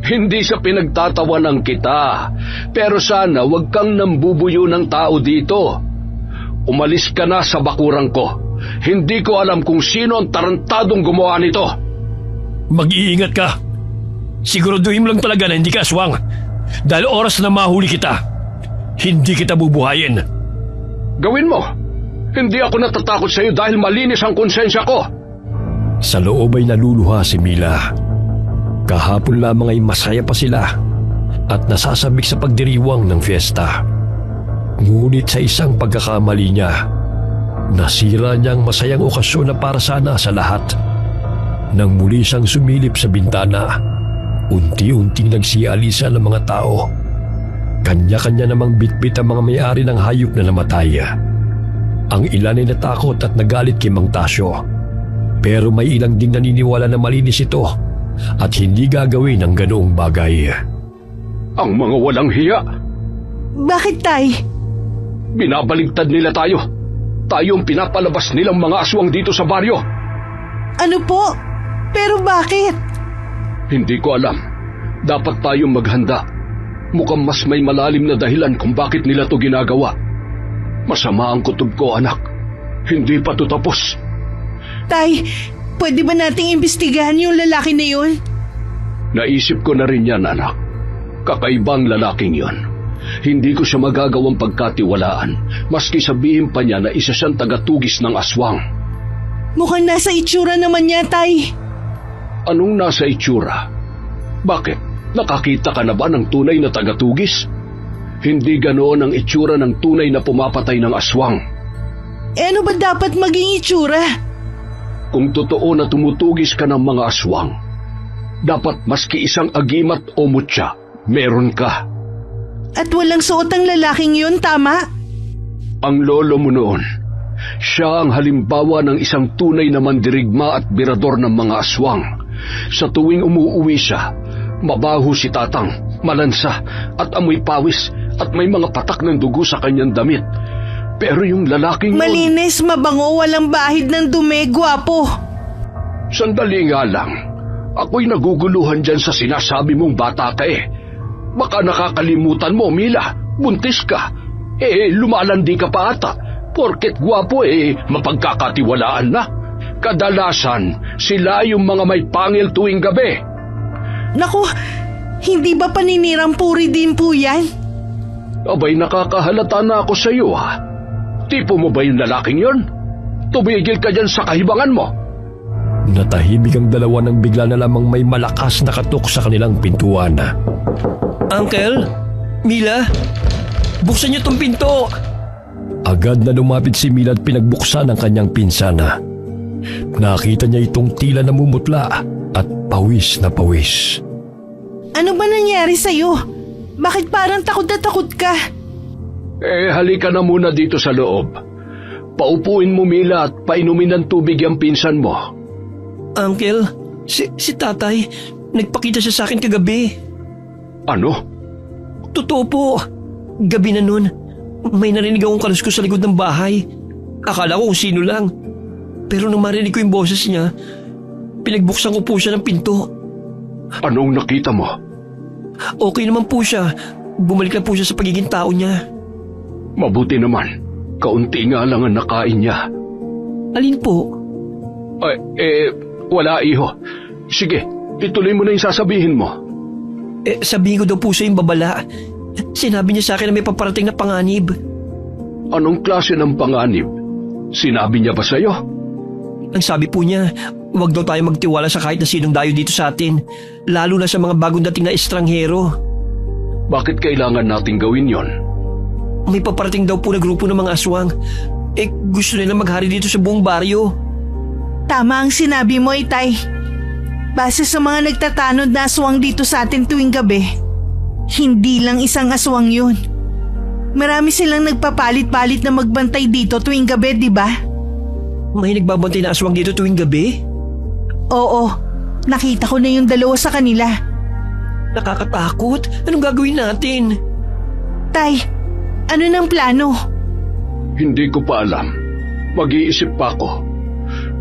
Hindi sa pinagtatawanan kita, pero sana wag kang nambubuyo ng tao dito. Umalis ka na sa bakuran ko. Hindi ko alam kung sino ang tarantadong gumawa nito. Mag-iingat ka. Siguraduhin mo lang talaga na hindi ka aswang. Dahil oras na mahuli kita, hindi kita bubuhayin. Gawin mo. Hindi ako natatakot sa iyo dahil malinis ang konsensya ko. Sa loob ay naluluha si Mila. Kahapon lamang ay masaya pa sila at nasasabik sa pagdiriwang ng fiesta. Ngunit sa isang pagkakamali niya, nasira niya ang masayang okasyon na para sana sa lahat. Nang muli siyang sumilip sa bintana, unti-unting nagsialisa ng mga tao. Kanya-kanya namang bitbit ang mga may-ari ng hayop na namatay. Ang ilan ay natakot at nagalit kay Mang Tasyo. Pero may ilang ding naniniwala na malinis ito at hindi gagawin ang ganoong bagay. Ang mga walang hiya. Bakit, Tay? Binabaligtad nila tayo. Tayo ang pinapalabas nilang mga aswang dito sa baryo. Ano po? Pero bakit? Hindi ko alam. Dapat tayong maghanda. Mukhang mas may malalim na dahilan kung bakit nila to ginagawa. Masama ang kutob ko, anak. Hindi pa to tapos. Tay, pwede ba nating imbestigahan yung lalaki na yun? Naisip ko na rin yan, anak. Kakaibang lalaking yon. Hindi ko siya magagawang pagkatiwalaan, maski sabihin pa niya na isa siyang tagatugis ng aswang. Mukhang nasa itsura naman niya, Tay. Anong nasa itsura? Bakit? Nakakita ka na ba ng tunay na tagatugis? Hindi ganoon ang itsura ng tunay na pumapatay ng aswang. Ano ba dapat maging itsura? Kung totoo na tumutugis ka ng mga aswang, dapat maski isang agimat o mutya, meron ka. At walang suot ang lalaking yun, tama? Ang lolo mo noon, siya ang halimbawa ng isang tunay na mandirigma at birador ng mga aswang. Sa tuwing umuuwi siya, mabaho si tatang, malansa at amoy pawis at may mga patak ng dugo sa kanyang damit. Pero yung lalaking yun... Malinis, mabango, walang bahid ng dumi, gwapo. Sandali nga lang. Ako'y naguguluhan dyan sa sinasabi mong bata ka eh. Baka nakakalimutan mo, Mila. Buntis ka. Lumalandi ka pa ata. Porket gwapo mapagkakatiwalaan na. Kadalasan, sila yung mga may pangil tuwing gabi. Naku, hindi ba paninirang puri din po yan? Abay, nakakahalata na ako sa iyo, ha? Tipo mo ba yung lalaking yon? Tumigil ka dyan sa kahibangan mo. Natahimik ang dalawa nang bigla na lamang may malakas na katok sa kanilang pintuan. Uncle? Mila? Buksan niyo tong pinto! Agad na lumapit si Mila at pinagbuksan ang kanyang pinsana. Nakita niya itong tila namumutla at pawis na pawis. Ano ba nangyari sa'yo? Bakit parang takot na takot ka? Halika na muna dito sa loob. Paupuin mo, Mila, at painumin ng tubig ang pinsan mo. Uncle, si tatay, nagpakita siya sa akin kagabi. Ano? Totoo po. Gabi na nun, may narinig akong kaluskos sa likod ng bahay. Akala ko kung sino lang. Pero nung marinig ko yung boses niya, pinagbuksan ko po siya ng pinto. Anong nakita mo? Okay naman po siya. Bumalik lang po siya sa pagiging tao niya. Mabuti naman. Kaunti nga lang ang nakain niya. Alin po? Wala, iho. Sige, ituloy mo na yung sasabihin mo. Sabihin ko daw po siya yung babala. Sinabi niya sa akin na may paparating na panganib. Anong klase ng panganib? Sinabi niya ba sa'yo? Ang sabi po niya, huwag daw tayo magtiwala sa kahit na sinong dayo dito sa atin, lalo na sa mga bagong dating na estranghero. Bakit kailangan nating gawin yon? May paparating daw po na grupo ng mga aswang. Gusto nila maghari dito sa buong baryo. Tama ang sinabi mo, Itay. Base sa mga nagtatanod na aswang dito sa atin tuwing gabi, hindi lang isang aswang yun. Marami silang nagpapalit-palit na magbantay dito tuwing gabi, di ba? May nagbabantay na aswang dito tuwing gabi? Oo, nakita ko na yung dalawa sa kanila. Nakakatakot. Anong gagawin natin? Tay, ano nang plano? Hindi ko pa alam. Mag-iisip pa ako.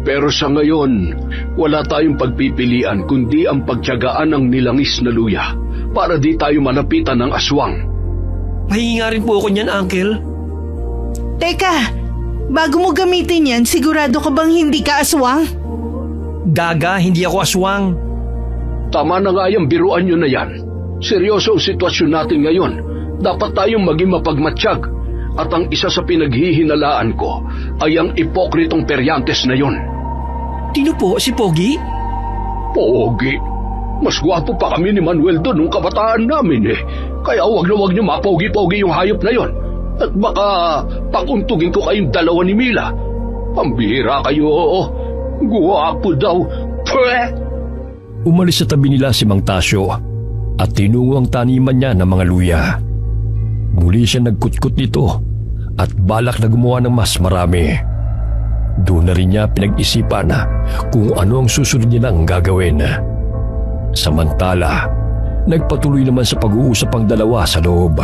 Pero sa ngayon, wala tayong pagpipilian kundi ang pagtiyagaan ng nilangis na luya para di tayo malapitan ng aswang. Mahingi nga rin po ako niyan, Uncle. Teka, bago mo gamitin yan, sigurado ka bang hindi ka aswang? Gaga, hindi ako aswang. Tama na nga yung biruan nyo na yan. Seryoso ang sitwasyon natin ngayon. Dapat tayong maging mapagmatsyag. At ang isa sa pinaghihinalaan ko ay ang ipokritong Periantes na yon. Tino po, si Pogi? Pogi? Mas gwapo pa kami ni Manuel doon nung kabataan namin eh. Kaya wag na wag niyo mapogi-pogi yung hayop na yon. At baka pakuntugin ko kayong dalawa ni Mila. Pambihira kayo. Gwapo daw. Pweh! Umalis sa tabi nila si Mang Tasyo at tinungo ang taniman niya ng mga luya. Muli siya nagkutkot nito at balak na gumawa ng mas marami. Doon na rin niya pinag-isipan kung ano ang susunod nilang gagawin. Samantala, nagpatuloy naman sa pag-uusap ang dalawa sa loob.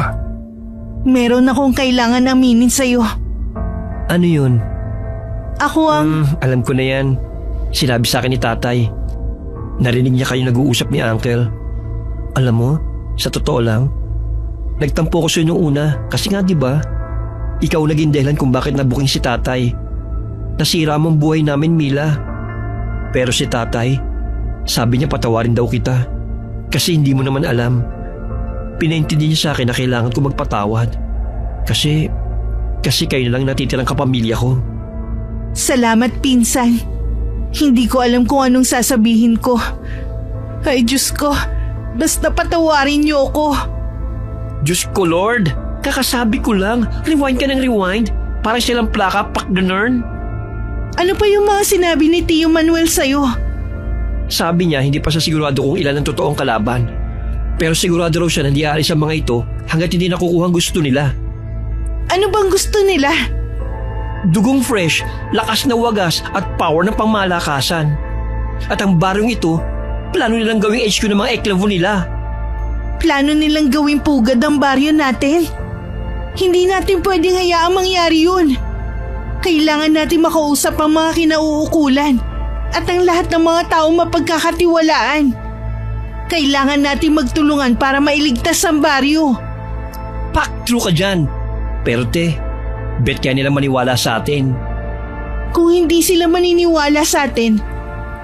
Meron akong kailangan aminin sa'yo. Ano yun? Ako ang... Alam ko na yan. Sinabi sa akin ni Tatay. Narinig niya kayo nag-uusap ni Uncle. Alam mo, sa totoo lang, nagtampo ko sa'yo nung una kasi nga diba, ikaw naging dahilan kung bakit nabuking si Tatay. Nasira mo ang buhay namin, Mila. Pero si Tatay, sabi niya patawarin daw kita kasi hindi mo naman alam. Pinaintindi niya sa akin na kailangan ko magpatawad kasi kayo na lang natitirang kapamilya ko. Salamat, pinsan. Hindi ko alam kung anong sasabihin ko. Ay, Diyos ko, basta patawarin niyo ako. Diyos ko, Lord! Kakasabi ko lang, rewind ka ng rewind. Parang silang plaka, pak ganun. Ano pa yung mga sinabi ni Tio Manuel sa'yo? Sabi niya hindi pa siya sigurado kung ilan ang totoong kalaban. Pero sigurado raw siya na hindi aalis ang mga ito hanggat hindi nakukuha ang gusto nila. Ano bang gusto nila? Dugong fresh, lakas na wagas at power ng pangmalakasan. At ang baryong ito, plano nilang gawing HQ ng mga eklavo nila. Plano nilang gawing pugad ang baryo natin? Hindi natin pwedeng hayaang mangyari yun. Kailangan natin makausap ang mga kinauukulan at ang lahat ng mga taong mapagkakatiwalaan. Kailangan natin magtulungan para mailigtas ang baryo. Pak, true ka dyan. Pero bet kaya nila maniwala sa atin. Kung hindi sila maniniwala sa atin,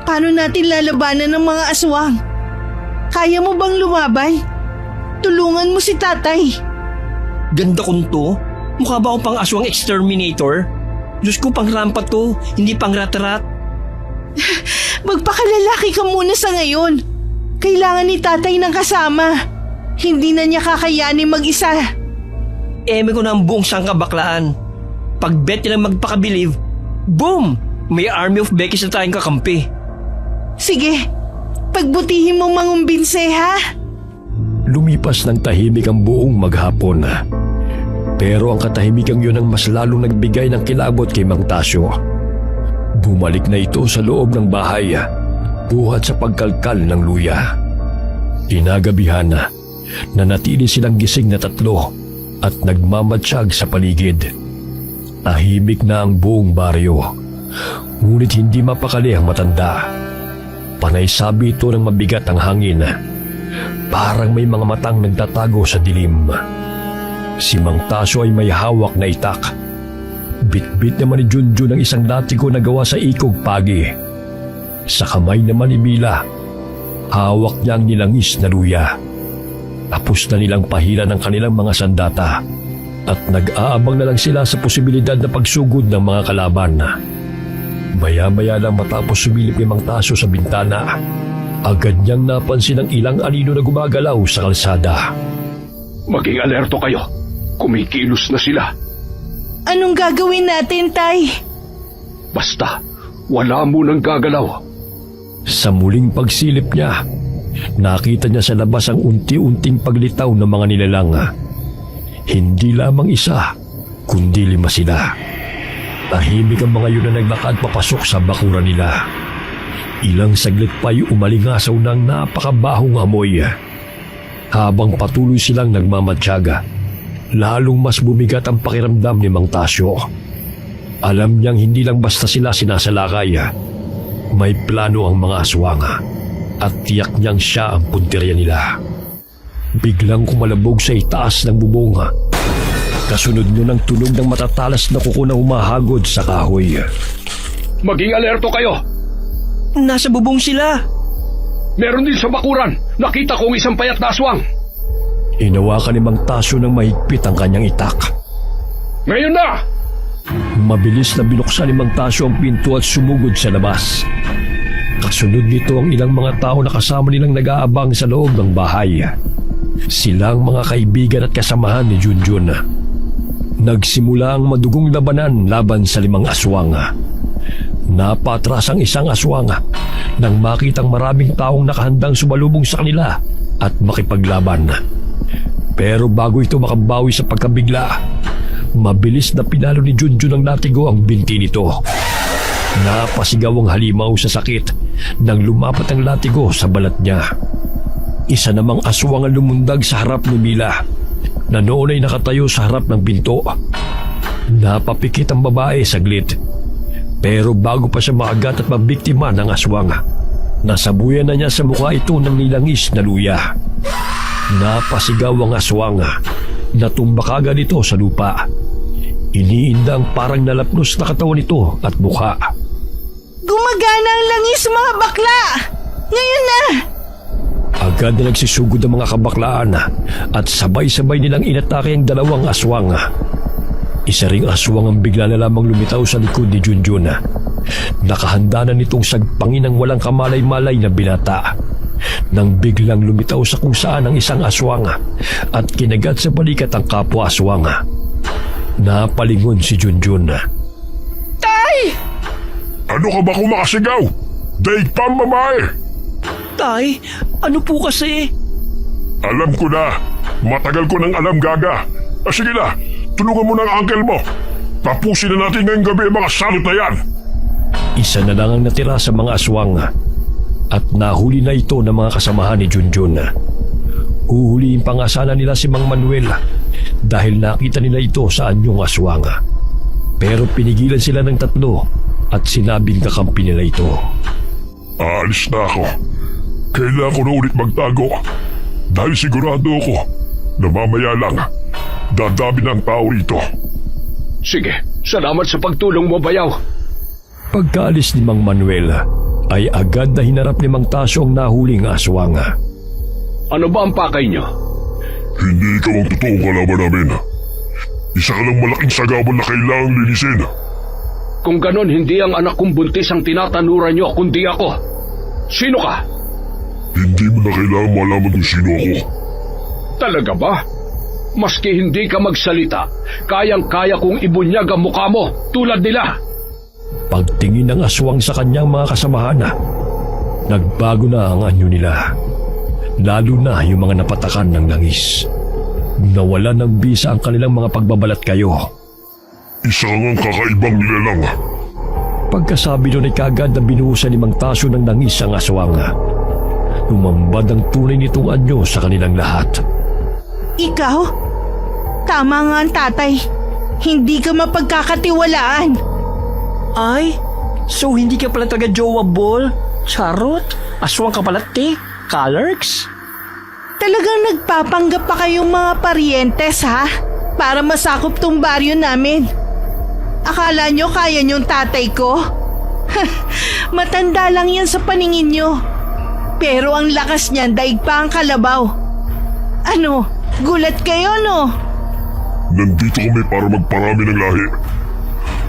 paano natin lalabanan ng mga aswang? Kaya mo bang lumaban? Tulungan mo si Tatay. Ganda kong to. Mukha ba akong pang aswang exterminator? Diyos ko, pang rampa to, hindi pang rat-rat. Magpakalalaki ka muna sa ngayon. Kailangan ni Tatay ng kasama. Hindi na niya kakayanin mag-isa. Eme ko na ang buong sangkabaklaan. Pag bet nilang magpakabilib, boom! May army of Beckys na tayong kakampi. Sige, pagbutihin mong mangumbinse, ha? Lumipas ng tahimik ang buong maghapon. Pero ang katahimikan yun ang mas lalong nagbigay ng kilabot kay Mang Tasyo. Bumalik na ito sa loob ng bahay, buhat sa pagkalkal ng luya. Inagabihan na nanatili silang gising na tatlo at nagmamatsyag sa paligid. Tahimik na ang buong baryo, ngunit hindi mapakali ang matanda. Panay sabi ito ng mabigat ang hangin. Parang may mga matang nagtatago sa dilim. Si Mang Tasyo ay may hawak na itak. Bitbit naman ni Junjun ang isang latigo na gawa sa ikog pagi. Sa kamay naman ni Mila, hawak niya ang nilangis na luya. Tapos na nilang pahila ng kanilang mga sandata at nag-aabang na lang sila sa posibilidad na pagsugod ng mga kalaban. Maya-maya lang matapos sumilip ni Mang Tasyo sa bintana, agad niyang napansin ang ilang anino na gumagalaw sa kalsada. Maging alerto kayo. Kumikilos na sila. Anong gagawin natin, Tay? Basta, wala munang gagalaw. Sa muling pagsilip niya, nakita niya sa labas ang unti-unting paglitaw ng mga nilalang. Hindi lamang isa, kundi 5 sila. Tahimik ang mga yun na naglakad papasok sa bakuran nila. Ilang saglit pa'y umalingasaw ng napakabahong amoy. Habang patuloy silang nagmamatyaga, lalong mas bumigat ang pakiramdam ni Mang Tasyo. Alam niyang hindi lang basta sila sinasalakay. May plano ang mga aswang at tiyak niyang siya ang punteriya nila. Biglang kumalabog sa itaas ng bubong. Kasunod nun ang tunog ng matatalas na kuko na humahagod sa kahoy. Maging alerto kayo! Nasa bubong sila. Meron din sa bakuran. Nakita kong isang payat na aswang. Inawakan ni Mang Tasyo ng mahigpit ang kanyang itak. Ngayon na! Mabilis na binuksan ni Mang Tasyo ang pinto at sumugod sa labas. Kasunod nito ang ilang mga tao na kasama nilang nag-aabang sa loob ng bahay. Silang mga kaibigan at kasamahan ni Junjun. Nagsimula ang madugong labanan laban sa 5 aswang. Napatras ang isang aswang nang makitang maraming taong nakahandang sumalubong sa kanila at makipaglaban. Pero bago ito makabawi sa pagkabigla, mabilis na pinalo ni Junjun ang latigo ang binti nito. Napasigaw ang halimaw sa sakit nang lumapat ang latigo sa balat niya. Isa namang aswang ang lumundag sa harap ni Mila na noon ay nakatayo sa harap ng pinto. Napapikit ang babae saglit. Pero bago pa siya maagat at mabiktima ng aswang, nasabuyan na niya sa mukha ito ng nilangis na luya. Napasigaw ang aswang. Natumba kagad ito sa lupa. Iniinda ang parang nalapnos na katawan nito at mukha. Gumagana ang langis, mga bakla! Ngayon na! Agad na nagsusugod ang mga kabaklaan at sabay-sabay nilang inatake ang 2 aswang. Isa ring aswang ang bigla na lamang lumitaw sa likod ni Junjun. Nakahanda na nitong sagpangin ng walang kamalay-malay na binata. Nang biglang lumitaw sa kung saan ang isang aswang at kinagat sa balikat ang kapwa aswang. Napalingon si Junjun. Tay! Ano ka ba kumakasigaw? Daig pa ang babae! Tay, ano po kasi? Alam ko na. Matagal ko nang alam, Gaga. Sige na, tulungan mo ng uncle mo. Tapusin na natin ngayong gabi ang mga salot na yan. Isa na lang ang natira sa mga aswang at nahuli na ito ng mga kasamahan ni Junjun. Huhulihin pa nga sana nila si Mang Manuel dahil nakita nila ito sa anyong aswang. Pero pinigilan sila ng 3 at sinabing kakampi nila ito. Aalis na ako. Kailangan ko na ulit magtago dahil sigurado ako na mamaya lang dadami ng tao rito. Sige, salamat sa pagtulong mo, Bayaw. Pagkaalis ni Mang Manuel ay agad na hinarap ni Mang Tasyo ang nahuling aswang. Ano ba ang pakay niyo? Hindi ikaw ang totoong kalaban namin. Isa ka lang malaking sagabal na kailangang linisin. Kung ganon, hindi ang anak kong buntis ang tinatanuran niyo, kundi ako. Sino ka? Hindi mo na kailangan malaman kung sino ako. Talaga ba? Maski hindi ka magsalita, kayang-kaya kong ibunyag ang mukha mo tulad nila. Pagtingin ng aswang sa kanyang mga kasamahan, nagbago na ang anyo nila. Lalo na yung mga napatakan ng langis. Nawala ng bisa ang kanilang mga pagbabalat kayo. Isa ang kakaibang nilalang. Pagkasabi doon ay kagad na binuhusan ni Mang Tasyo ng langis ang aswang. Lumambad ang tunay nitong anyo sa kanilang lahat. Ikaw? Tama nga ang tatay. Hindi ka mapagkakatiwalaan. Ay, so hindi ka pala taga-jowa ball? Charot? Aswang ka pala, te? Colors? Talagang nagpapanggap pa kayong mga parientes, ha? Para masakop tong baryo namin. Akala nyo kaya nyong tatay ko? Matanda lang yan sa paningin nyo. Pero ang lakas niyan daig pa ang kalabaw. Ano, gulat kayo, no? Nandito kami para magparami ng lahi.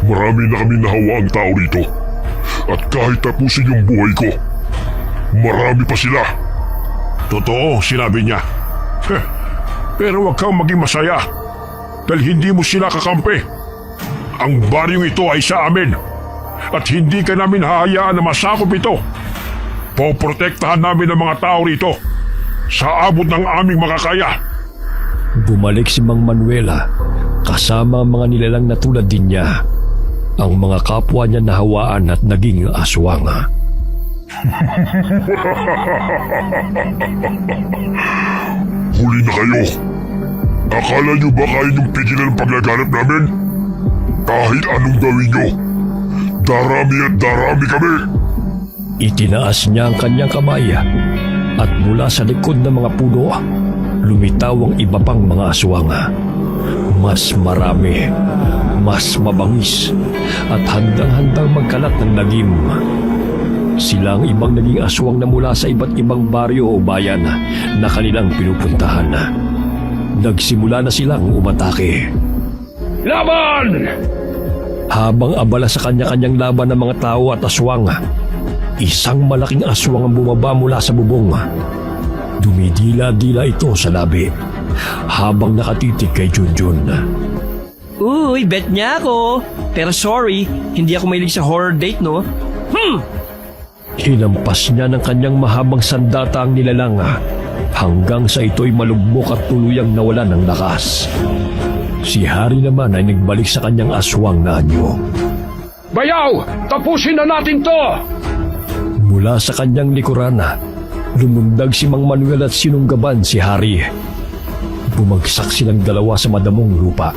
Marami na kami nahawa ang tao rito. At kahit tapusin yung buhay ko, marami pa sila. Totoo, sinabi niya. Pero huwag kang maging masaya dahil hindi mo sila kakampi. Ang baryong ito ay sa amin at hindi ka namin hahayaan na masakop ito. Poprotektahan namin ang mga tao rito sa abot ng aming makakaya. Bumalik si Mang Manuela kasama ang mga nilalang na tulad din niya. Ang mga kapwa niya nahawaan at naging aswang. Huli na kayo. Akala nyo ba kaya niyong pigilan ang paglaganap namin? Kahit anong gawin nyo, darami at darami kami. Itinaas niya ang kanyang kamay at mula sa likod ng mga puno, lumitaw ang iba pang mga aswang. Mas marami, mas mabangis at handang-handang magkalat ng lagim. Sila ang ibang naging aswang na mula sa iba't ibang baryo o bayan na kanilang pinupuntahan. Nagsimula na silang umatake. Laban! Habang abala sa kanya-kanyang laban ng mga tao at aswang, isang malaking aswang ang bumaba mula sa bubong. Dumidila-dila ito sa labi habang nakatitig kay Junjun. Uy, bet niya ako. Pero sorry, hindi ako mahilig sa horror date, no? Hinampas niya ng kanyang mahabang sandata ang nilalang hanggang sa ito'y malugmok at tuluyang nawala ng lakas. Si Hari naman ay nagbalik sa kanyang aswang na anyo. Bayaw! Tapusin na natin to! Mula sa kanyang likuran, lumundag si Mang Manuel at sinunggaban si Hari. Bumagsak silang dalawa sa madamong lupa.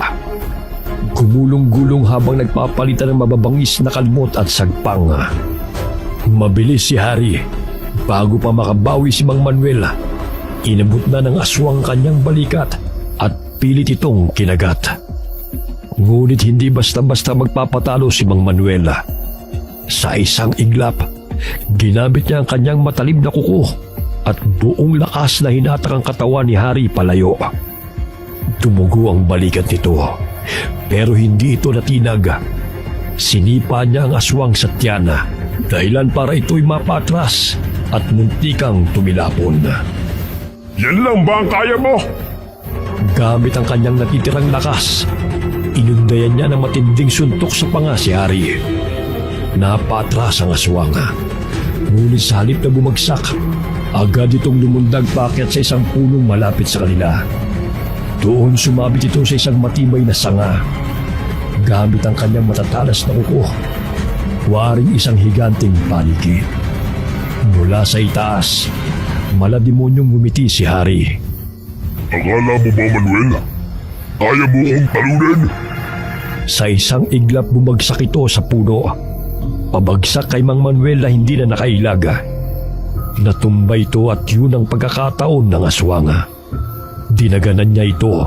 Gumulong-gulong habang nagpapalitan ng mababangis na kalmot at sagpang. Mabilis si Hari. Bago pa makabawi si Mang Manuel, inabot na ng aswang kanyang balikat at pilit itong kinagat. Ngunit hindi basta-basta magpapatalo si Mang Manuel. Sa isang iglap, ginamit niya ang kanyang matalim na kuko at buong lakas na hinatak ang katawan ni Hari palayo. Tumugo ang balikat nito, pero hindi ito natinag. Sinipa niya ang aswang sa tiyana, dahilan para ito'y mapatras at muntikang tumilapon. Yan lang ba ang kaya mo? Gamit ang kanyang natitirang lakas, inundayan niya ng matinding suntok sa panga si Hari. Napatras ang aswang. Ngunit sa halip na bumagsak, agad itong lumundag paakyat sa isang punong malapit sa kanila. Doon sumabit ito sa isang matibay na sanga. Gamit ang kanyang matatalas na kuko, waring isang higanting paniki. Mula sa itaas, malademonyong ngumiti si Hari. Akala mo ba, Manuel? Kaya mo kong talunin? Sa isang iglap bumagsak ito sa puno. Pabagsak kay Mang Manuel na hindi na nakailag. Natumba ito at yun ang pagkakataon ng aswang. Dinaganan niya ito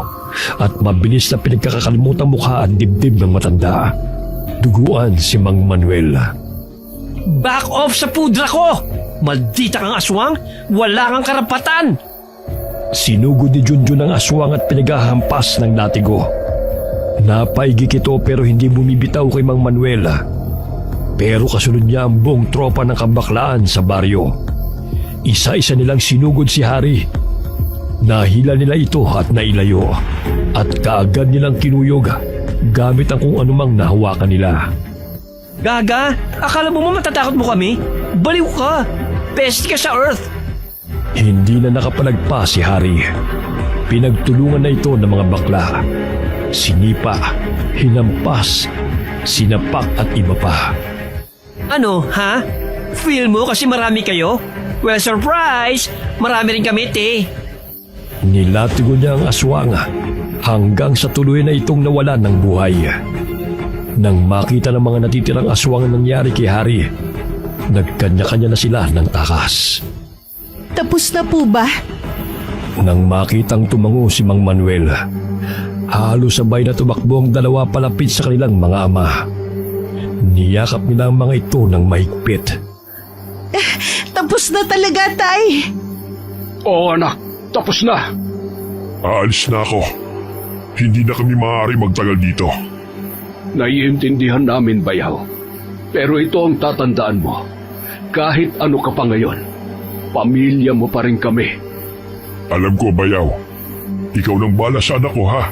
at mabilis na pinagkakakalimutang mukha at dibdib ng matanda. Duguan si Mang Manuel. Back off sa pudra ko! Maldita kang aswang! Wala kang karapatan! Sinugod ni Junjun ang aswang at pinaghahampas ng latigo. Napaigik ito pero hindi bumibitaw kay Mang Manuel. Pero kasunod niya ang buong tropa ng kabaklaan sa baryo. Isa-isa nilang sinugod si Hari. Nahila nila ito at nailayo. At kaagad nilang kinuyog gamit ang kung anumang nahawakan nila. Gaga, akala mo matatakot mo kami? Baliw ka! Pest ka sa Earth! Hindi na nakapalagpa si Hari. Pinagtulungan na ito ng mga bakla. Sinipa, hinampas, sinapak at iba pa. Ano, ha? Feel mo kasi marami kayo? Well, surprise! Marami rin kami, te. Nilatigo niya ang aswang hanggang sa tuloy na itong nawala ng buhay. Nang makita ng mga natitirang aswang ang nangyari kay Hari, nagkanya-kanya na sila ng takas. Tapos na po ba? Nang makitang tumango si Mang Manuel, halos sabay na tumakbo ang dalawa palapit sa kanilang mga ama. Niyakap nila ang mga ito ng mahigpit. Tapos na talaga, Tay. Oo anak, tapos na. Aalis na ako. Hindi na kami maaari magtagal dito. Naiintindihan namin, Bayaw. Pero ito ang tatandaan mo. Kahit ano ka pa ngayon, pamilya mo pa rin kami. Alam ko, Bayaw. Ikaw nang bala sa anak ko, ha?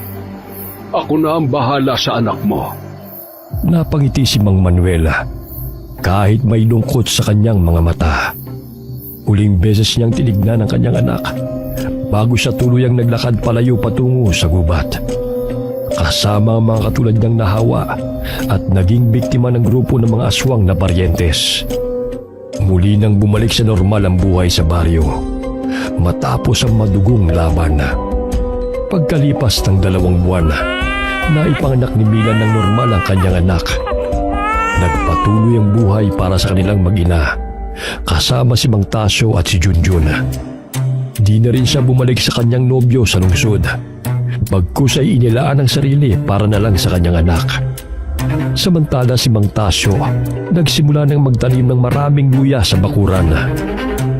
Ako na ang bahala sa anak mo. Napangiti si Mang Manuel kahit may lungkot sa kanyang mga mata. Huling beses niyang tinignan ang kanyang anak bago siya tuluyang naglakad palayo patungo sa gubat. Kasama ang mga katulad niyang nahawa at naging biktima ng grupo ng mga aswang na paryentes. Muli nang bumalik sa normal ang buhay sa baryo matapos ang madugong laban. Pagkalipas ng 2 buwan, naipanganak ni Mila ng normal ang kanyang anak. Nagpatuloy ang buhay para sa kanilang mag-ina, kasama si Mang Tasyo at si Junjun. Di na rin siya bumalik sa kanyang nobyo sa lungsod, bagkus ay inilaan ang sarili para na lang sa kanyang anak. Samantala si Mang Tasyo, nagsimula ng magtanim ng maraming luya sa bakuran.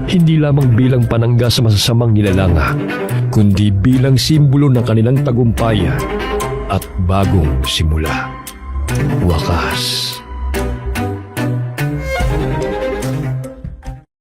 Hindi lamang bilang panangga sa masasamang nilalang, kundi bilang simbolo ng kanilang tagumpay at bagong simula. Wakas.